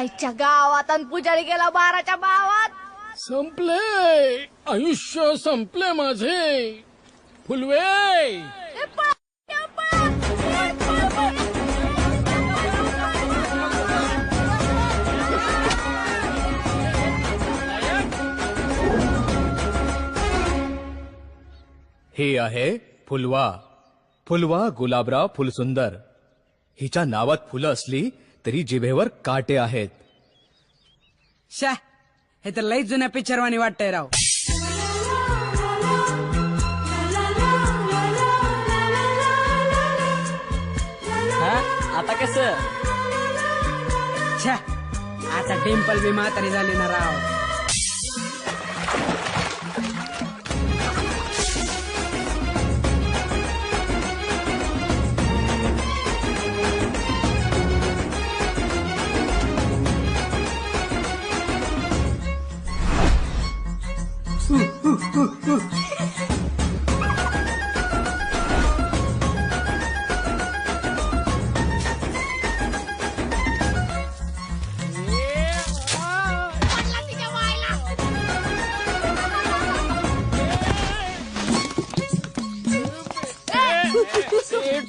आईच्या गावात आणि पुजारी गेला 12च्या भावात. संपले आयुष्य संपले माझे. फुलवे हे आहे फुलवा. फुलवा गुलाबराव फुलसुंदर. हिच्या नावात फुलं असली तरी जिभेवर काटे आहेत. शा, हे तर लई जुन्या पिक्चरवाणी वाटतंय राव. आता कसं? छा, आता डिंपल बी म्हातारी झाली ना राव.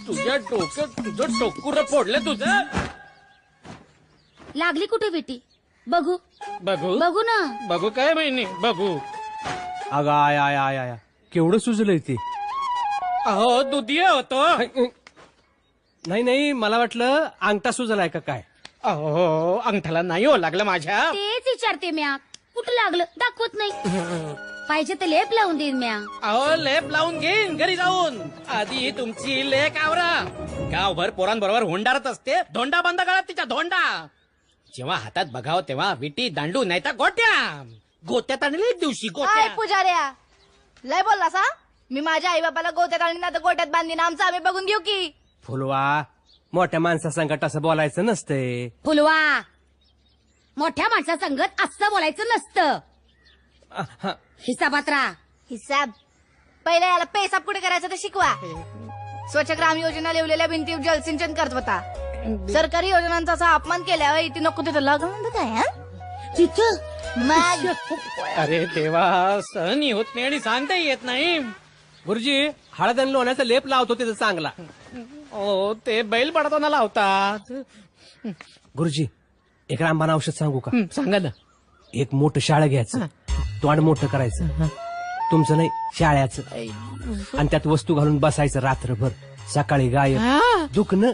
तुझ्या डोक्यात तुझं टोकुर फोडलं तुझं. लागली कुठे बेटी? बघू बघू बघू ना. बघू काय महिने बघू. अगं आय आय आय आय केवढं सुजलंय ते. अहो दुधिया होतो. नाही नाही मला वाटलं अंगठा सुजलाय का काय. अहो अंगठाला नाही हो लागलं माझ्या. तेच विचारते म्या. कुठं लागलं दाखवत नाही. पाहिजे तर लेप लावून देईन म्या. अहो लेप लावून घेईन घरी जाऊन. आधी तुमची लेक आवरा. गावभर पोरांबरोबर हुंडारत असते. धोंडा बंद करा तिच्या धोंडा. जेव्हा हातात बघावं तेव्हा विटी दांडू नाही तर गोट्या. गोट्यात आणले दिवशी काय गोट्या. पुजाऱ्या लय बोलला सा. मी माझ्या आई बापाला गोत्यात आणि नाही तर गोट्यात बांधीन. आमचं आम्ही बघून घेऊ की. फुलवा मोठ्या माणसासंगट असं बोलायचं नसतंय. फुलवा मोठ्या माणसा संगत असं बोलायचं नसतं. हिसाबात राहा. हिसाब पहिला याला पैसा पुढे करायचा तर शिकवा. स्वच्छ ग्राम योजना लिवलेल्या भिंती जलसिंचन करत होता. सरकारी योजनांचा असा अपमान केल्यावर इथे नको तिथं लग्न काय तिथं मग. अरे देवा सहन होत नाही आणि सांगता येत नाही. गुरुजी हळद आणि लोण्याचा लेप लावतो तिथं चांगला. ओ ते बैल पडताना लावतात. गुरुजी एक रामबाण औषध सांगू का. सांगा ना. एक मोठं शाळं घ्यायचं. तोंड मोठं करायचं. तुमचं नाही शाळ्याचं. आणि त्यात वस्तू घालून बसायचं रात्रभर. सकाळी गायब दुखणं.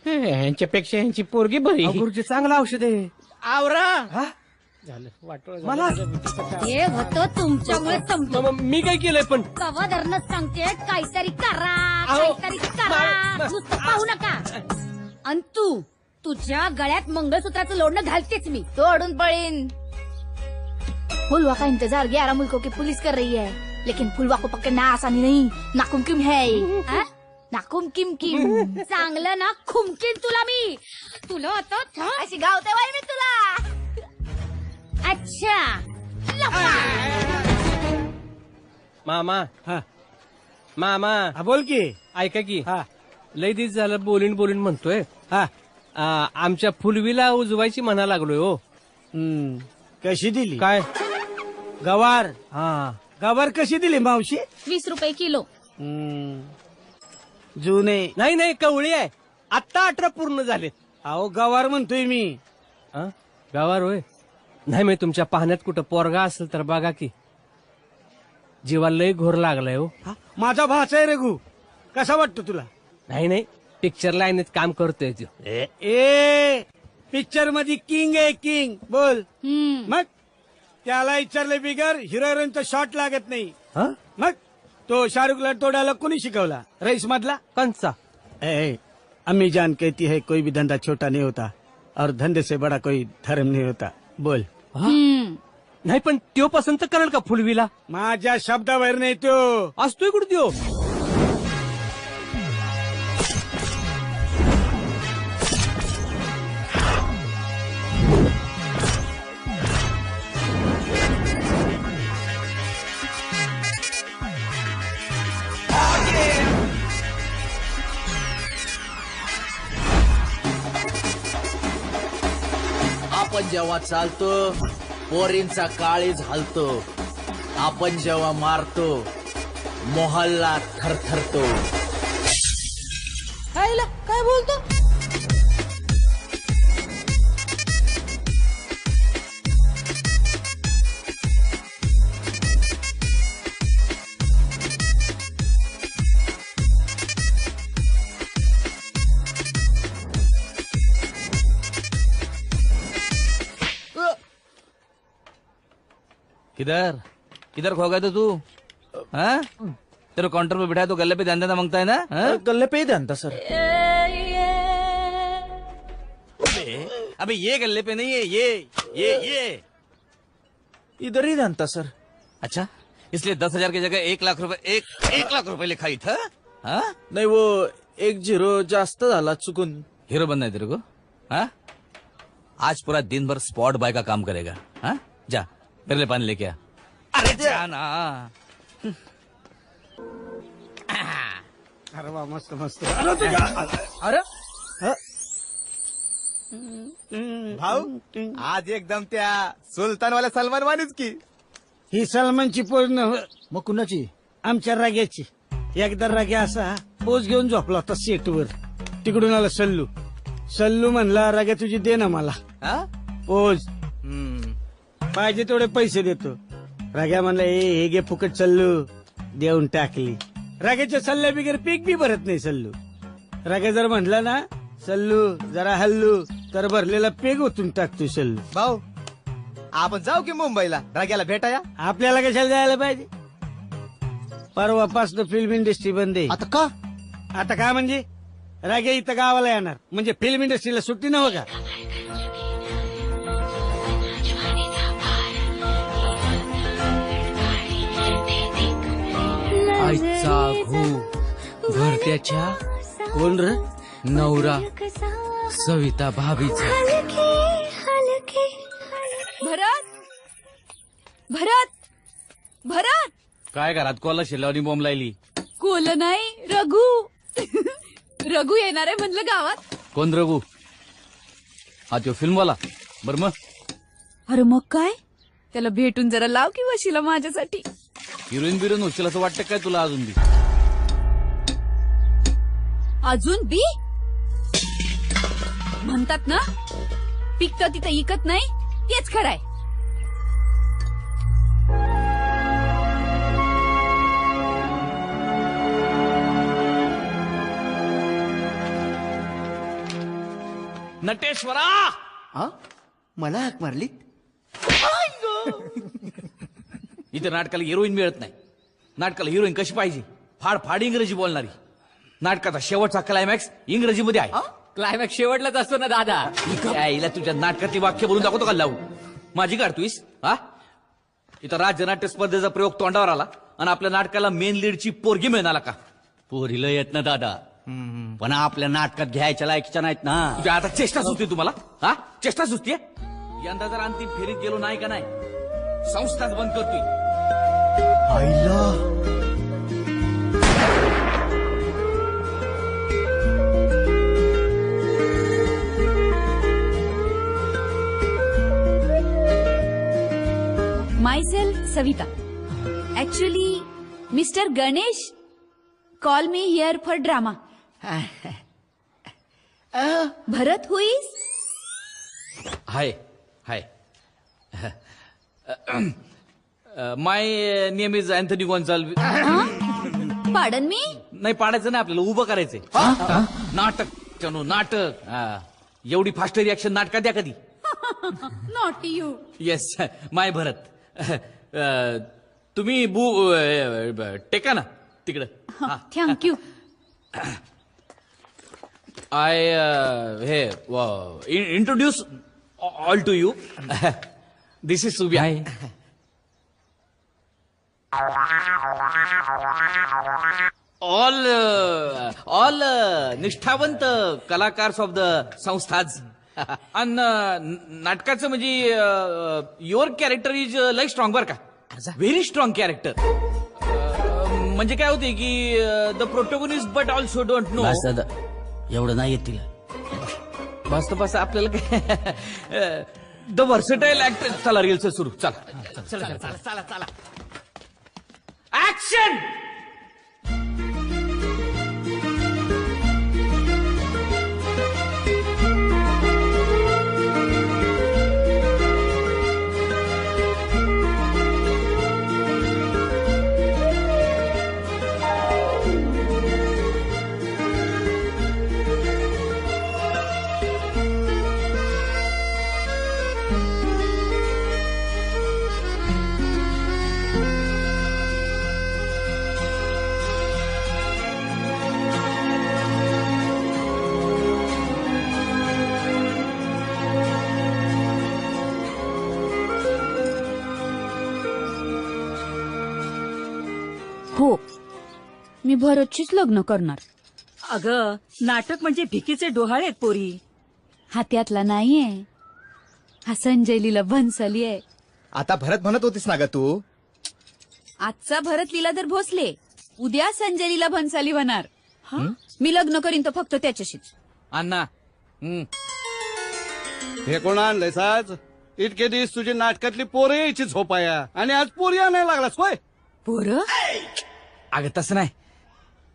यांच्यापेक्षा यांची पोरगी बरी. गुरुजी चांगलं औषध आहे. आवरा झालं वाटोळ मला हे होतं तुमच्यामुळे समजून. मी काय केलंय पण. कवा धरणच सांगते काहीतरी करा अहो, काहीतरी करा. नुसतं पाहू नका. आणि तू तुझ्या गळ्यात मंगळसूत्राचं लोणं घालतेच मी. तोडून पळीन. फुलवा का इंतजार 11 मुल्कों की पुलिस कर रही है. लेकिन फुलवा को पकड़ना आसानी नहीं. नाकुमकिम है. नाकुमकिम चांगलं ना खुमकीन तुला मी. तुला आता अशी गावते बाई मी तुला. अच्छा मामा मामा बोल की. ऐका की हा लय दिस झालं बोलीन बोलीन म्हणतोय. हा आमच्या फुलवीला उजवायची म्हणा लागलोय हो. कशी दिली काय गवार. हा गवार कशी दिली मावशी. 20 रुपये किलो. जुने. नाही नाही कवळी आहे. आत्ता 18 पूर्ण झाले. अहो गवार म्हणतोय मी. गावार होय. नाही मी तुमच्या पाहण्यात कुठं पोरगा असेल तर बघा की. जीवा लय घोर लागलाय हो. माझा भाचा आहे रघु. कसा वाटतो तुला. नाही नाही पिक्चर लाईनीत काम करतोय तो. ए पिक्चर मध्ये किंग आहे किंग. बोल मग त्याला विचारले बिगर हिरोईनचा शॉट लागत नाही. मग तो शाहरुखला तोडायला कोणी शिकवला. रईस मधला कंचा. अम्मी जान कहती है कोई भी धंधा छोटा नहीं होता और धंधे से बड़ा कोई धर्म नहीं होता. बोल. नाही पण त्यो पसंत करेल का फुलवीला. माझ्या शब्दाबाहेर नाही तो. असतोय कुठे त्यो. जेव्हा चालतो पोरींचा काळीज हलतो. आपण जेव्हा मारतो मोहल्ला थरथरतो. काय बोलतो? किधर खो गए थे तू? हाँ? तेरे काउंटर पे बिठाया तो गले पे ध्यान देना मांगता है ना? हाँ? गल्ले पे ही ध्यान था सर. अबे ये गले पे नहीं है, ये इधर ही ध्यान था सर. अच्छा, इसलिए 10,000 की जगह 1 लाख रुपए एक लाख रुपए लिखाई था. हाँ? नाही वो 1 0 जास्त झाला चुकून. हीरो बनना है तेरे को? हाँ? आज पूरा दिन भर स्पॉट बॉय का काम करेगा. हाँ? जा मेरे लिए पानी लेके आ. अरे जाना. अरे वा मस्त मस्त. अरे भाऊ आज एकदम त्या सुलतानवाल्या सलमान वाणीच की. ही सलमानची पोज न मग कुणाची? आमच्या राग्याची. एकदा राग्या असा पोज घेऊन झोपला होता सेटवर. तिकडून आला सल्लू. सल्लू म्हणला राग्या तुझी दे ना मला हा? पोज. पाहिजे तेवढे पैसे देतो. राग्या म्हणला हे घे फुकट सल्लू. देऊन टाकली. राग्याच्या सल्ल्या बिगर पीक बी भरत नाही सल्लू. राग्या जर म्हटला ना सल्लू जरा हल्लू तर भरलेला पेग ओतून टाकतो सल्लू. भाऊ आपण जाऊ की मुंबईला राग्याला भेटाया. आपल्याला कशाला जायला पाहिजे. परवापासून फिल्म इंडस्ट्री बंद आहे. आता का? आता काय म्हणजे राग्या इथं गावाला येणार म्हणजे फिल्म इंडस्ट्रीला सुट्टी नव्ह का. आईचा घू भरत्याच्या कोण र नवरा सविता भाभीचा. भरत भरत भरत काय घरात कोला शिल्लावणी बॉम्ब लायली. कोल नाही रघु. रघु येणार आहे म्हणलं गावात. कोण रघु? हा तो फिल्मवाला. बर मग अरे मग काय त्याला भेटून जरा लाव की वशीला माझ्यासाठी. हिरोईन बिरोईन होशील असं वाटतं काय तुला अजून बी? अजून बी म्हणतात ना पिकतं तिथं इकत नाही तेच खरंय. नटेश्वरा मला हाक मारली. इथे नाटकाला हिरोईन मिळत नाही. नाटकाला हिरोईन कशी पाहिजे? फाड फाड इंग्रजी बोलणारी. नाटकाचा शेवटचा क्लायमॅक्स इंग्रजीमध्ये आहे. क्लायमॅक्स शेवटलाच असतो ना दादा. यायला तुझ्या नाटकातली वाक्य बोलून दाखवतो का लावू? माझी काढतोयस? हा? इथं राज्य नाट्य स्पर्धेचा प्रयोग तोंडावर आला आणि आपल्या नाटकाला मेन लीडची पोरगी मिळणार का? पोरीला येत ना दादा, पण आपल्या नाटकात घ्यायच्या लायकीच्या नाहीत ना. तुझ्या आता चेष्टा सुचते तुम्हाला? हा? चेष्टा सुचते? यंदा जर अंतिम फेरीत गेलो नाही का नाही संस्थाच बंद करतोय. आईला Myself Savita. Actually, Mr. Ganesh call me here for drama. Bharat, who is? Hi hi. My name is Anthony Gonsalves. Pardon me? नाही पाडायचं नाही आपल्याला उभं करायचंय. नाटक चनो नाटक. एवढी फास्ट रिॲक्शन नाटकात द्या कधी. Not you. Yes my Bharat. तुम्ही टेका ना तिकडं. Thank you. आय हे introduce all to you. This is Subiya. All निष्ठावंत कलाकार ऑफ द संस्थाज. आणि नाटकाचं म्हणजे your character is like strong बर का. Very strong character. म्हणजे काय होते की the protagonist but also don't know. एवढं नाही येत तिला. बस आपल्याला काय द व्हर्सेटाईल ऍक्टर. चला रील्स सुरू. चला चला चला ऍक्शन. हो, मी भरतशीच लग्न करणार. अगं नाटक म्हणजे भिकीचे डोहाळे आहेत पोरी. हा त्यातला नाहीये, हा संजय लीला भन्सली आहे. आता भरत म्हणत होतीस ना ग तू. आजचा भरत लीलाधर भोसले, उद्या संजय लीला भन्साली होणार. मी लग्न करीन तर फक्त त्याच्याशीच. अण्णा. हे कोण आणलंय साज? इतके दिवस तुझी नाटकातली पोरं यायची झोपाया आणि आज पोरी आणायला लागलास होय? पोरं अगं तसं नाही,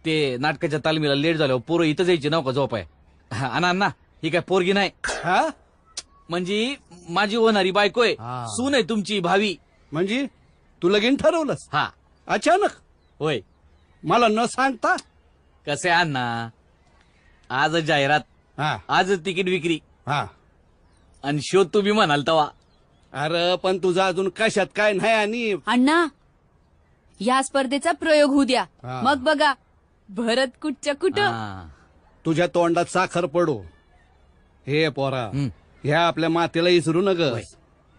ते नाटकाच्या तालमीला लेट झाल्यावर पोरं इथं जायची नाव का झोपाय. अण्णा ही काय पोरगी नाही, हा म्हणजे माझी होणारी बायको आहे. सून आहे तुमची भावी. म्हणजे तू लगीन ठरवलंस हा अचानक? होय. मला न सांगता? कसे अण्णा, आज जाहिरात, हा आज तिकीट विक्री हा. आणि शोध तुम्ही म्हणाल तवा. अरे पण तुझा अजून कशात काय नाही. आणि अण्णा, या स्पर्धेचा प्रयोग होऊ द्या, हा. मग बघा भरत कुठच्या कुठं. हा. तुझ्या तोंडात साखर पडो. हे पोरा, ह्या आपल्या मातेला इसरू नग.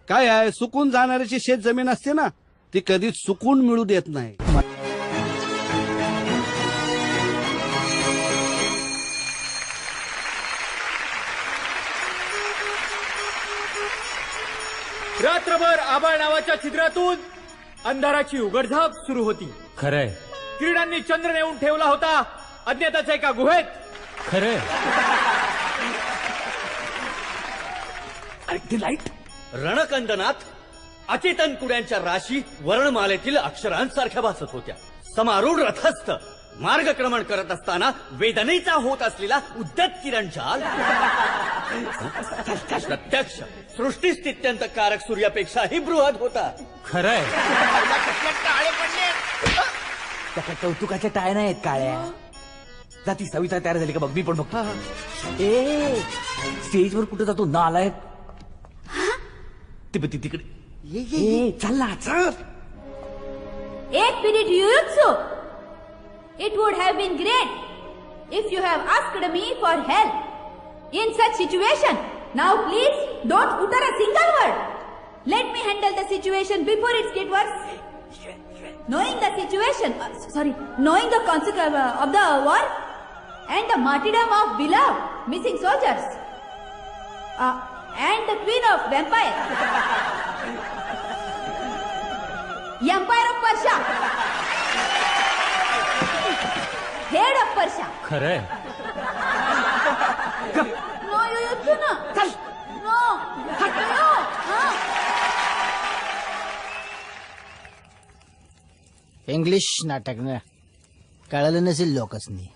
काय आहे, सुकून जाणाऱ्याची शेत जमीन असते ना, ती कधीच सुकून मिळू देत नाही. रात्रभर आबाळ नावाच्या छिद्रातून अंधाराची उघडझाप सुरू होती. खरंय किरणांनी चंद्र नेऊन ठेवला होता अज्ञाताच्या एका गुहेत. खरंय. रणकंदनात अचेतन कुड्यांच्या राशी वर्णमालेतील अक्षरांसारख्या भासत होत्या. समारूढ रथस्थ मार्गक्रमण करत असताना वेदनेचा होत असलेला उद्यत किरणचाल प्रत्यक्ष सृष्टीस्थित्यंतकारक सूर्यापेक्षाही बृहद होता. खरंय. त्या कौतुकाच्या टाळ्या नाहीत काळ्या. जाती सविता तयार झाली का बघ, मी पण बघतो. ए स्टेजवर कुठे जातो नालायक. तिकडे चल ना चल. एक minute Yuyutsu. It would have been great if you have asked me for help in such situation. Now please don't utter a single word. Let me handle the situation before it gets worse. Knowing the situation, knowing the consequence of the war and the martyrdom of beloved missing soldiers and the queen of vampire, empire of Persia, head of Persia. खरंय. No, you no. No. No. English नाटक ना कळलं नसेल लोकांनी.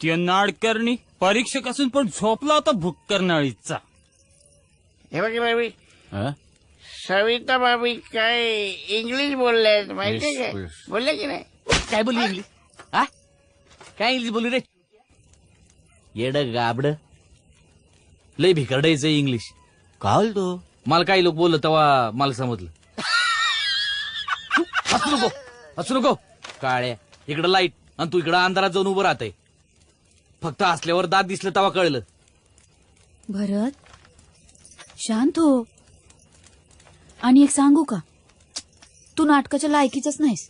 त्या नाडकर्णी परीक्षक असून पण झोपला होता भुक्करनाळीचा. हे बघ रवी, सविता बाबी काय इंग्लिश बोलल्यात माहितीये काय? बोलले की नाही? काय बोलली इंग्लिश? हा काय इंग्लिश बोलली रे? येड गाबड लय भिकारडायचं इंग्लिश. काल तो मला काही लोक बोललं तेव्हा मला समजलं. हसू नको काळ्या. इकडं लाईट आणि तू इकडं अंधारात जाऊन उभं राहतय. फक्त असल्यावर दात दिसलं तेव्हा कळलं. भरत शांत हो. आणि एक सांगू का, तू नाटकाच्या लायकीचाच नाहीस.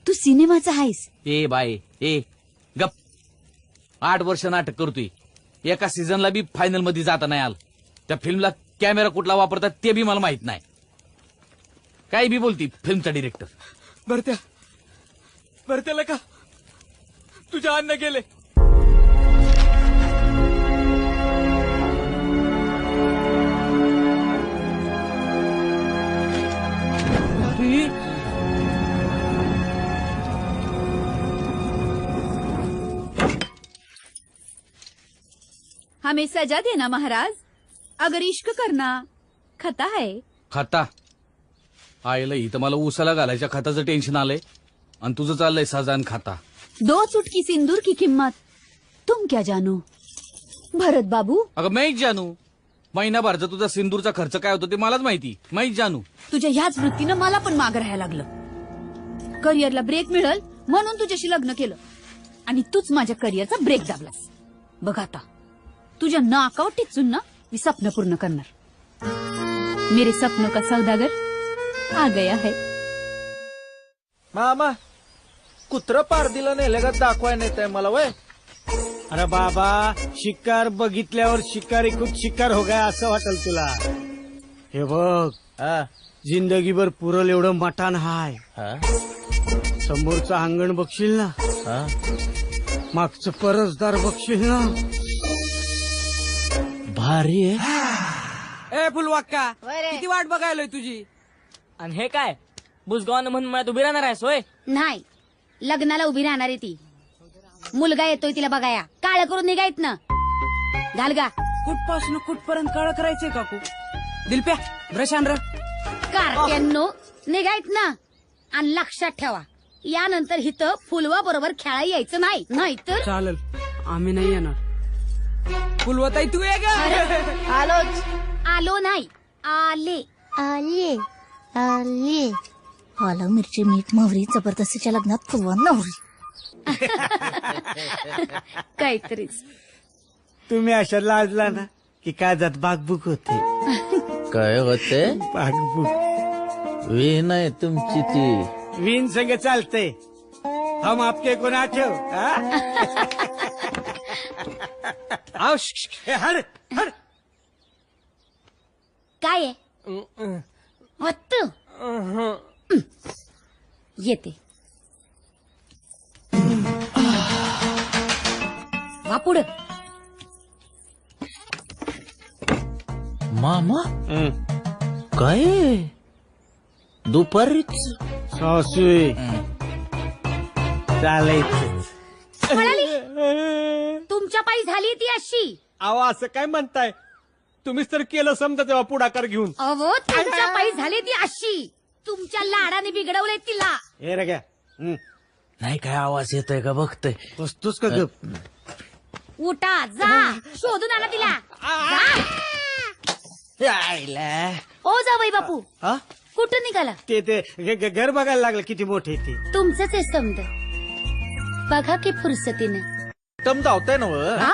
तू सिनेमाचा आहेस. ए बाय ए गप. 8 वर्ष नाटक करतोय. एका सीझनला बी फायनल मध्ये जाता नाही आलं. त्या फिल्मला कॅमेरा कुठला वापरतात ते बी मला माहित नाही. काही बी बोलती फिल्मचा डिरेक्टर. भरत्याला का तुझ्या अन्न गेले? हमें सजा देना महाराज. अगर इश्क करना खता है. खाता आईला इथं मला उसाला घालायच्या खताचं टेन्शन आलंय आणि तुझं चाललंय सजान खाता. 2 चुटकी सिंदूर की किंमत तुम क्या जानो भरत बाबू. अगं मैच जानू महिनाभरचा तुझा सिंदूरचा खर्च काय होतो ते मलाच माहिती. मैच जानू तुझ्या ह्याच वृत्तीनं मला पण मागं राहायला लागलं. करिअरला ब्रेक मिळल म्हणून तुझ्याशी लग्न केलं आणि तूच माझ्या करिअरचा ब्रेक दाबलास. बघ आता तुझ्या नाकावर टिचून ना मी स्वप्न पूर्ण करणार. मेरे सपनों का सौदागर आ गया है. मामा कुत्र पारदीला नेलं का दाखवाय नेत मला वय. अरे बाबा शिकार बघितल्यावर शिकारी खुद शिकार हो गया असं वाटेल तुला. हे बघ जिंदगीभर पुरल एवढं मटान हाय. समोरचं अंगण बघशील ना, मागचं परसदार बघशील ना, भारी आहे. ए फुलवाक्का किती वाट बघायलोय तुझी. आणि हे काय बुजगावानं म्हणून मला उभी राहणार आहेस होय. नाही लग्नाला उभी राहणार आहे ती. मुलगा येतोय तिला बघाया. काळ करून निघायत ना. घाल गा. कुठपासून कुठपर्यंत काळ करायचंय काकू. दिलप्या ब्रश आण र. कारट्यांनो निघायत ना. आणि लक्षात ठेवा यानंतर हिथं फुलवा बरोबर खेळा यायचं नाही. नाहीतर चालेल आम्ही नाही येणार. फुलवताई तू ये ग. आलोच. आलो नाही आले. आले आले. आलं मिरची मीठ मोहरी जबरदस्तीच्या लग्नात फुलवा नवरी. काहीतरीच. तुम्ही अशा लाजला ना की काजात बागबुक होते. काय होते. बागबुक वीण आहे तुमची ती. विन संग चालते. हम आपके को ना ठेव. हड हड. काय आहे वत्त? येते. वा पुढं. मामा काय दुपारीच सासूय चालायचं. तुमच्या पायी झाली ती अशी. अहो असं काय म्हणताय. तुम्हीच तर केलं समजा तेव्हा पुढाकार घेऊन. अहो त्यांच्या पायी झाली ती अशी. तुमच्या लाडाने बिघडवलंय तिला. हे रे घ्या. नाही काय आवाज येतोय का बघतोय. बसतोस का गप. उठा जा शोधून आणा तिला. ओ जावई बापू कुठं निघाला. ते घर बघायला लागलं किती मोठे ते. तुमचंच आहे समज. बघा की फुरसतीनं. टम धावताय ना.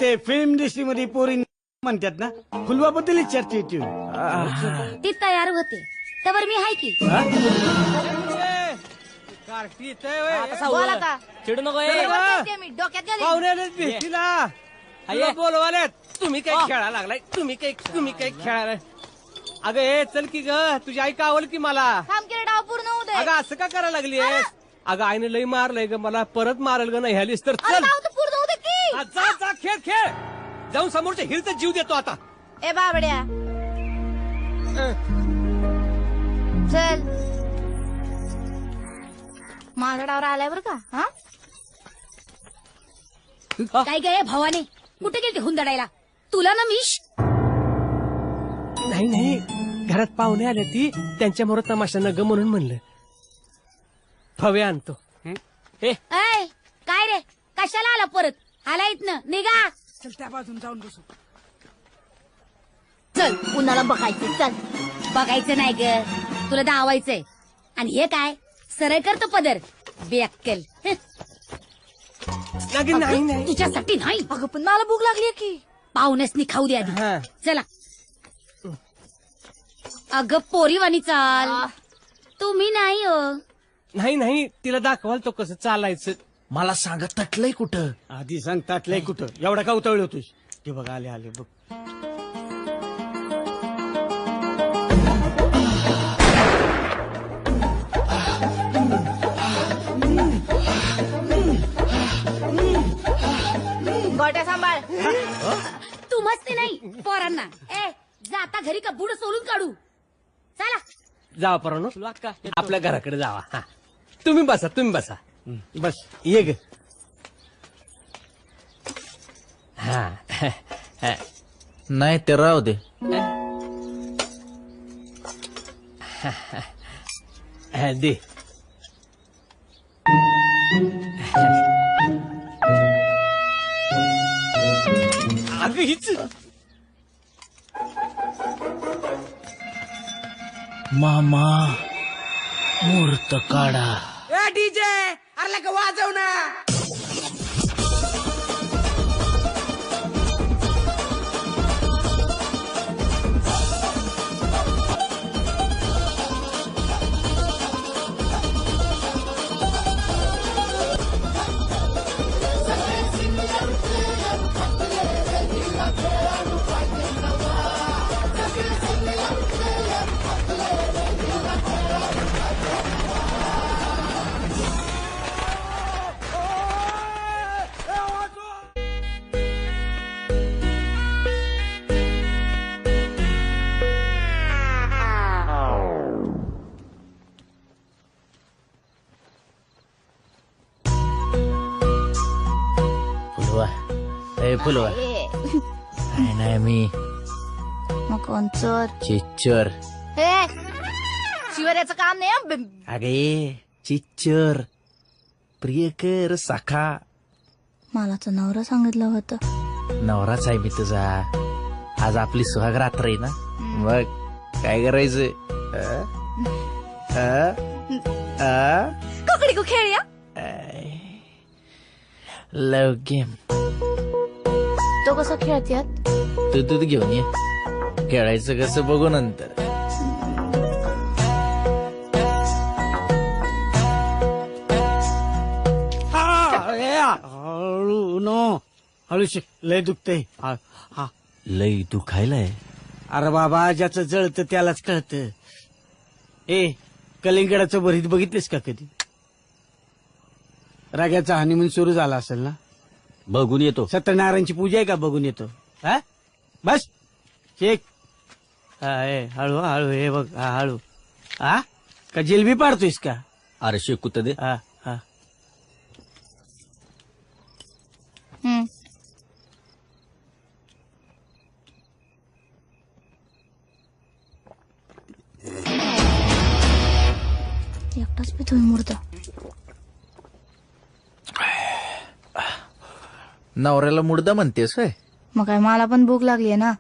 ते फिल्म इंडस्ट्रीमध्ये पोरी म्हणतात ना फुलवाबद्दल चर्चा येते. ती तयार होते त्यावर मी हाय की. बोल आता. चिडू नको. डोक्यात बोलवाल्यात तुम्ही काही खेळा लागलाय. तुम्ही काही खेळायला. अगं हे चल की ग तुझी आई कावल की मला. डाव पूर्ण होऊ दे. अगं असं का करायला लागली. अगं आईने लई मारलंय ग मला. परत मारल ग नाही ह्यालीस तर चल. पूर्ण होऊ दे की. जा जा खेळ खेळ. जाऊन समोरच्या हिरचा जीव देतो आता. ए बाबड्या चल. माझा डावर आलाय बर का. काय काय भावाने कुठे गेलते हुंदडायला. तुला ना मिश. नाही नाही घरात पाहुणे आले ती त्यांच्या मोर तमाशा न ग म्हणून म्हणलं. फवे आणतो. काय रे कशाला आला परत. आला इथनं निघा. चल त्या बाजून जाऊन बसू. चल उन्हाला बघायचं. चल बघायचं नाही ग तुला धावायचंय. आणि हे काय सरळ करतो पदर बेअक्कल. नाही नाही तुझ्यासाठी नाही. अगं पण मला भूक लागली की. पाहुण्यासनी खाऊ दे आधी. चला. अगं पोरीवानी चाल. तुम्ही नाही हो. नाही नाही तिला दाखवाल तो कसं चालायचं. मला सांगा तटलंय कुठं. आधी सांग ताटलंय कुठं. एवढा का उतळलं होतोस. ते बघ आले आले बघ. गोट्या सांभाळ. तू मस्ती नाही पोरांना. जाता घरी का बुड सोलून काढू. चला जावा परवानो आपल्या घराकडे जावा. तुम्ही बसा. बस ये ग. हा नाही ते राहू दे. दे. अगं हीच मामा मुहूर्त काढा. ए डीजे अरे का वाजव ना. फुलवा नाही मी मग कोणचर चिच्चर. हे शिवराचं काम नाही हं. अगे चिच्चर प्रियकर साखा. मला तर नवरा सांगितलं होतं. नवराच आहे मी तुझा. आज आपली सुहाग रात्र आहे ना. मग काय करायचं. ककडी को खेळूया. लव गेम. तो कसा खेळत्यात. तू दूध घेऊन ये. खेळायचं कसं बघू नंतर. हळू नो हळू शिक. लय दुखते. लई दुखायलाय. अरे बाबा ज्याचं जळतं त्यालाच कळतं. ए कलिंगडाचं भरीत बघितलेस का कधी. राग्याचा हनीमून सुरू झाला असेल ना. बघून येतो. सत्यनारायणची पूजा आहे का बघून येतो. हा बस शेक. हळू हळू हे बघ. हळू. हा का जिलबी पाडतोयस का. अरे शेकू तर दे. हा हा एकटाच पितोय मुर्दा. नवऱ्याला मुर्दा म्हणतेस होय. मग काय मला पण भूक लागली ना.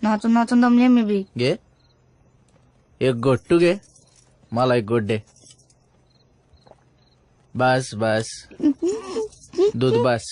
नाचून नाचून दमले मी बी. घे एक गोट्टू घे. मला एक गोट दे. बस बस दूध बस.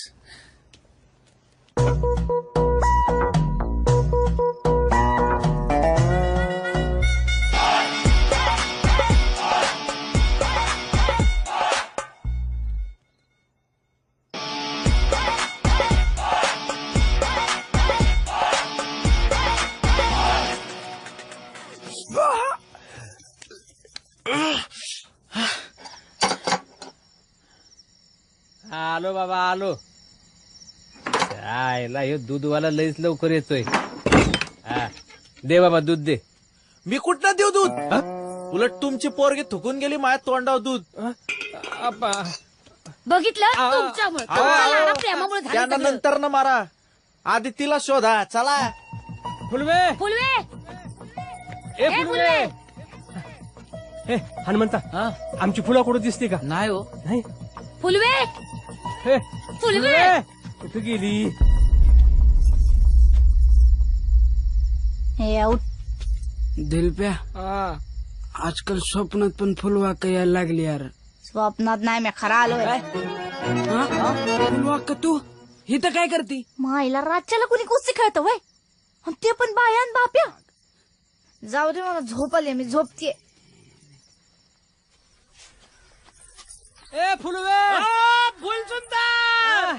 आलो बाबा आलो. आयला हे दूधवाला लईच लवकर येतोय. हा दे बाबा दूध दे. मी कुठनं देऊ दूध. उलट तुमची पोरगी थुकून गेली माझ्या तोंडावर दूध. बघितलं तुमच्यामुळे तुमच्या लाडा प्रेमामुळे झालं त्यांना सगळं. नंतर न मारा. आधी तिला शोधा. चला. फुलवे. फुलवे ए ए, फुलवे. हे हनुमंता आमची फुलं कुठं दिसते का. नाही हो. नाही. फुलवे हे फुलवे कुठं गेली. हे आऊट. दिलप्या आजकाल स्वप्नात पण फुलवाक यायला लागली यार. स्वप्नात नाही मी खरा आलोय. फुलवाक तू इथं काय करती. माईला रातच्याला कुणी कुस्ती खेळतं वय. आणि ते पण बायान बाप्या. जाऊ दे मला झोप आली. मी झोपतीये. ए फुलवे. फुल सुंदर.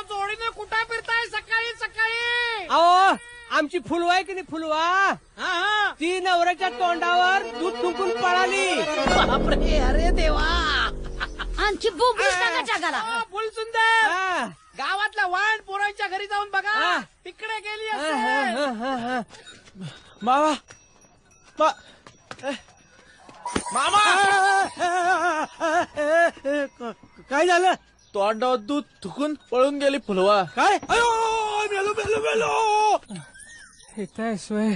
जोडीने कुठं फिरताय सकाळी सकाळी. अहो आमची फुलवा आहे की नाही फुलवा. ती नवऱ्याच्या तोंडावर दूध तुंकून पळाली. बापरे. अरे देवा. आणखी बोबडी सांगा जगाला. फुल सुंदर. गावातल्या वाण पोरांच्या घरी जाऊन बघा. तिकडे गेली असेल. मामा मामा काय झालं. तोंडावर दूध थुकून पळून गेली फुलवा. काय इथं सोय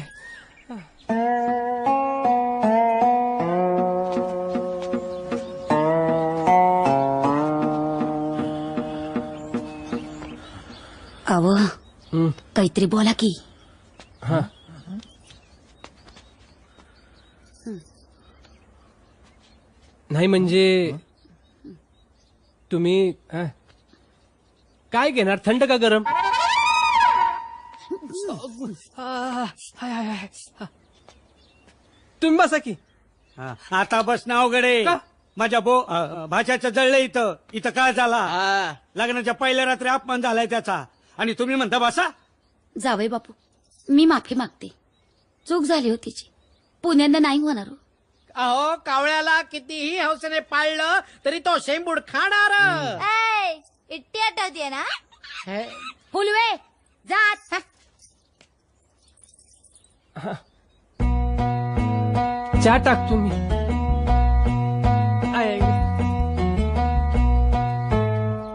अव काहीतरी बोला की. हा नाही म्हणजे तुम्ही काय घेणार, थंड का गरम? तुम्ही बसा की. आता बस ना अवघडे. माझ्या भाच्याचं जळलं इथं काय झाला? लग्नाच्या पहिल्या रात्री अपमान झालाय त्याचा आणि तुम्ही म्हणता बसा. जावई बापू, मी माफी मागते. चूक झाली होती तिची, पुण्यांदा नाही होणार. अहो कावळ्याला कितीही हौसेने पाळलं तरी तो शेंबूड खाणार. इट्टी आठवतीये ना? फुलवे जात. चहा टाक तुम्ही.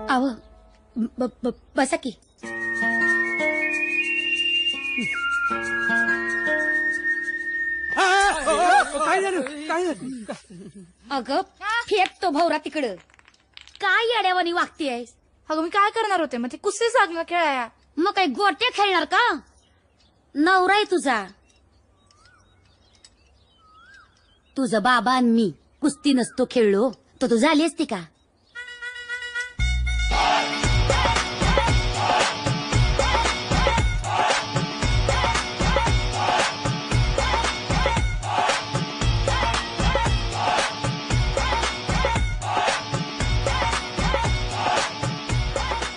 अव बसा की. काय झालं? अगं फेक तो भवरा तिकडं. काय येड्यावानी वागतेयस? अगं मी काय करणार होते? मग ते कुस्ती साधनं खेळाया. मग काय गोट्या खेळणार का? नवरा आहे तुझा. तुझा बाबा आणि मी कुस्ती नसतो खेळलो तर तू झाली असती का?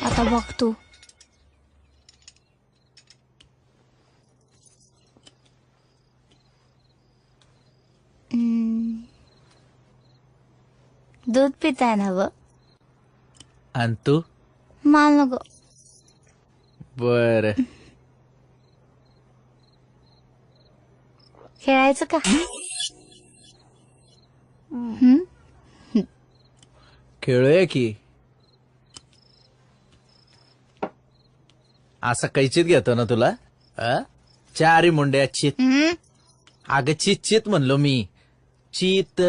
आता बघतो. दूध पिताय ना व? आणि तू? माल नको. बर खेळायचं का? खेळूया की. असं कैचित घेतो ना तुला? चारी मुंड्या चित. अगं चित चित म्हणलो मी. चित.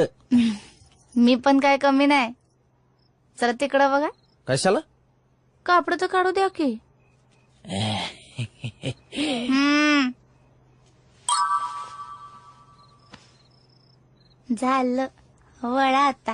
मी पण काय कमी नाही. चला तिकडं बघा. कशाला? कापड तर काढू द्या की. झालं वळा आता.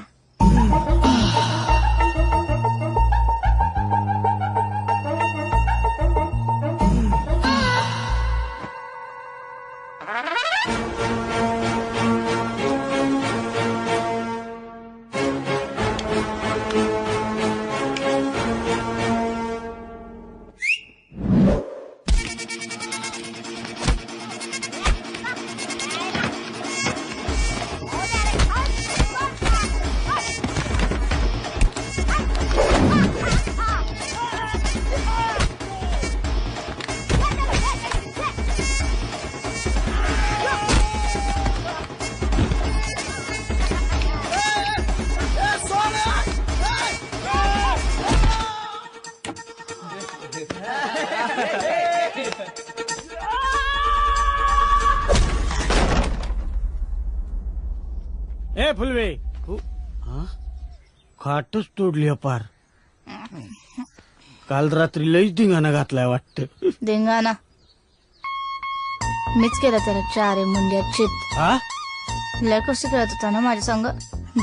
ए फुलवे, खाटच तोडली पार. काल रात्री लईच धिंगाणा घातलाय वाटतं. धिंगाणा मीच केलं त्याला. चारे मुंड्या चित. लय कशी खेळत होता ना माझ्या संग.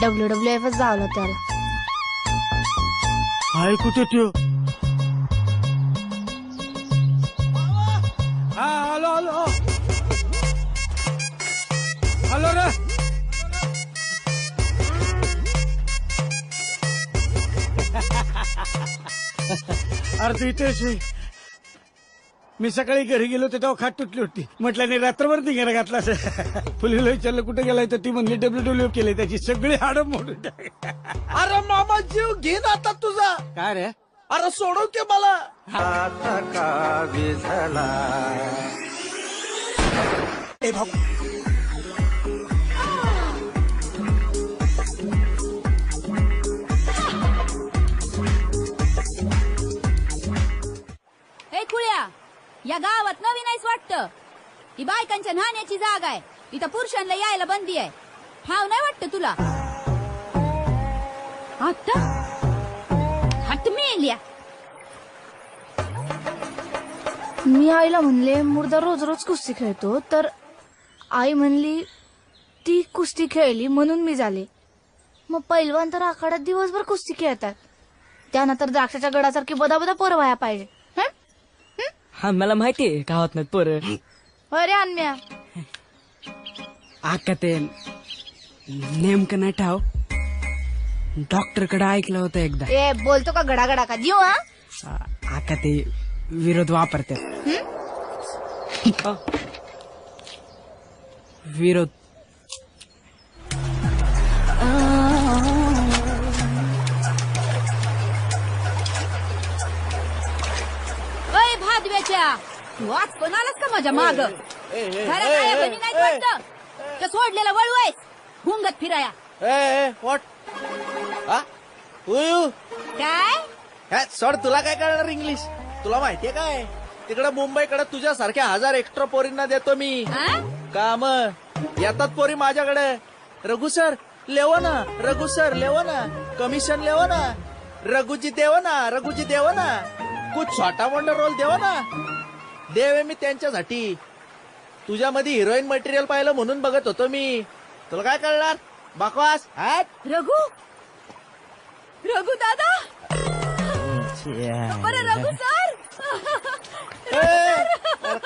WWF जावला त्याला. ऐकू त्यो. हॅलो हॅलो हॅलो रे. अरे इथेच मी सकाळी घरी गेलो होते तेव्हा खाट तुटली होती. म्हटलं नाही रात्रभर धिंगाणा घातला असं. फुलीला विचारलं कुठे गेलाय तर ती म्हणली WWF केले. त्याची सगळी हाडं मोडून टाकली. अरे मामा जीव घे ना आता तुझा. काय रे? अरे सोडव की मला. ए भाऊ ही बायकांच्या नाण्याची जागा आहे. इथं पुरुषांना यायला बंदी आहे. ठाव नाही वाटत तुला? आता हात मेल्या. मी आईला म्हणले मुर्दा रोज रोज कुस्ती खेळतो, तर आई म्हणली ती कुस्ती खेळली म्हणून मी झाले. मग पैलवान तर आखाड्यात दिवसभर कुस्ती खेळतात, त्यानंतर द्राक्षाच्या गडासारखी बदाबदा पोरं व्हाया पाहिजे. हा मला माहितीये का होत नाही पोरं. अरे अन्म्या, आका ते नेमकं नाही ठाव. डॉक्टरकडे ऐकलं होतं एकदा. ए बोलतो का गडागडा का जीव? हा आका ते विरोध वापरतात. विरोध अय भादव्याच्या, तू आज पण आलास का माझ्या माग? घरात आया बहिणी नाहीत वाटतं का? सोडलेला वळू आहेस घुंगत फिराया? व्हॉट काय सर तुला काय कळणार इंग्लिश? तुला माहितीये काय, तिकडे मुंबईकडे तुझ्यासारख्या 1000 एक्स्ट्रा पोरींना देतो मी काम. येतात पोरी माझ्याकडे. रघु सर लेवो ना, रघु सर लेवो ना, कमिशन लेवो ना, रघुजी देवो ना, रघुजी देवो ना, कुछ छोटा मोठा रोल देवो ना. देवे मी त्यांच्यासाठी. तुझ्यामध्ये हिरोईन मटेरियल पाहिलं म्हणून बघत होतो मी. तुला काय कळणार बकवास? रघु, रघु दादा, अरे रघु सर,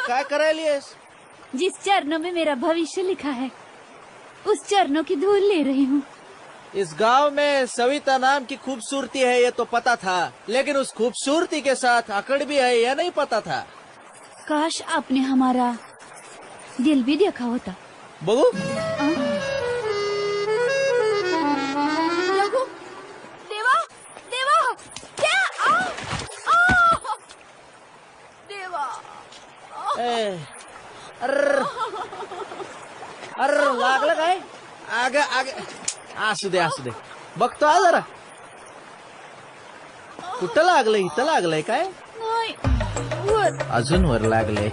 काय करायलीस? जिस चरणों में मेरा भविष्य लिखा है उस चरणों की धूल ले रही हूँ. इस गांव में सविता नाम की खूबसूरती है ये तो पता था, लेकिन उस खूबसूरती के साथ अकड़ भी है यह नहीं पता था. काश आपने हमारा दिल भी देखा होता. बघू रघु, देवा, देवा, क्या? देवा, अरे लागलं काय? आग आग असू दे असू दे, बघतो हा जरा. कुठं लागलं? इथं लागलंय काय? नाही, वर. अजून वर लागलंय.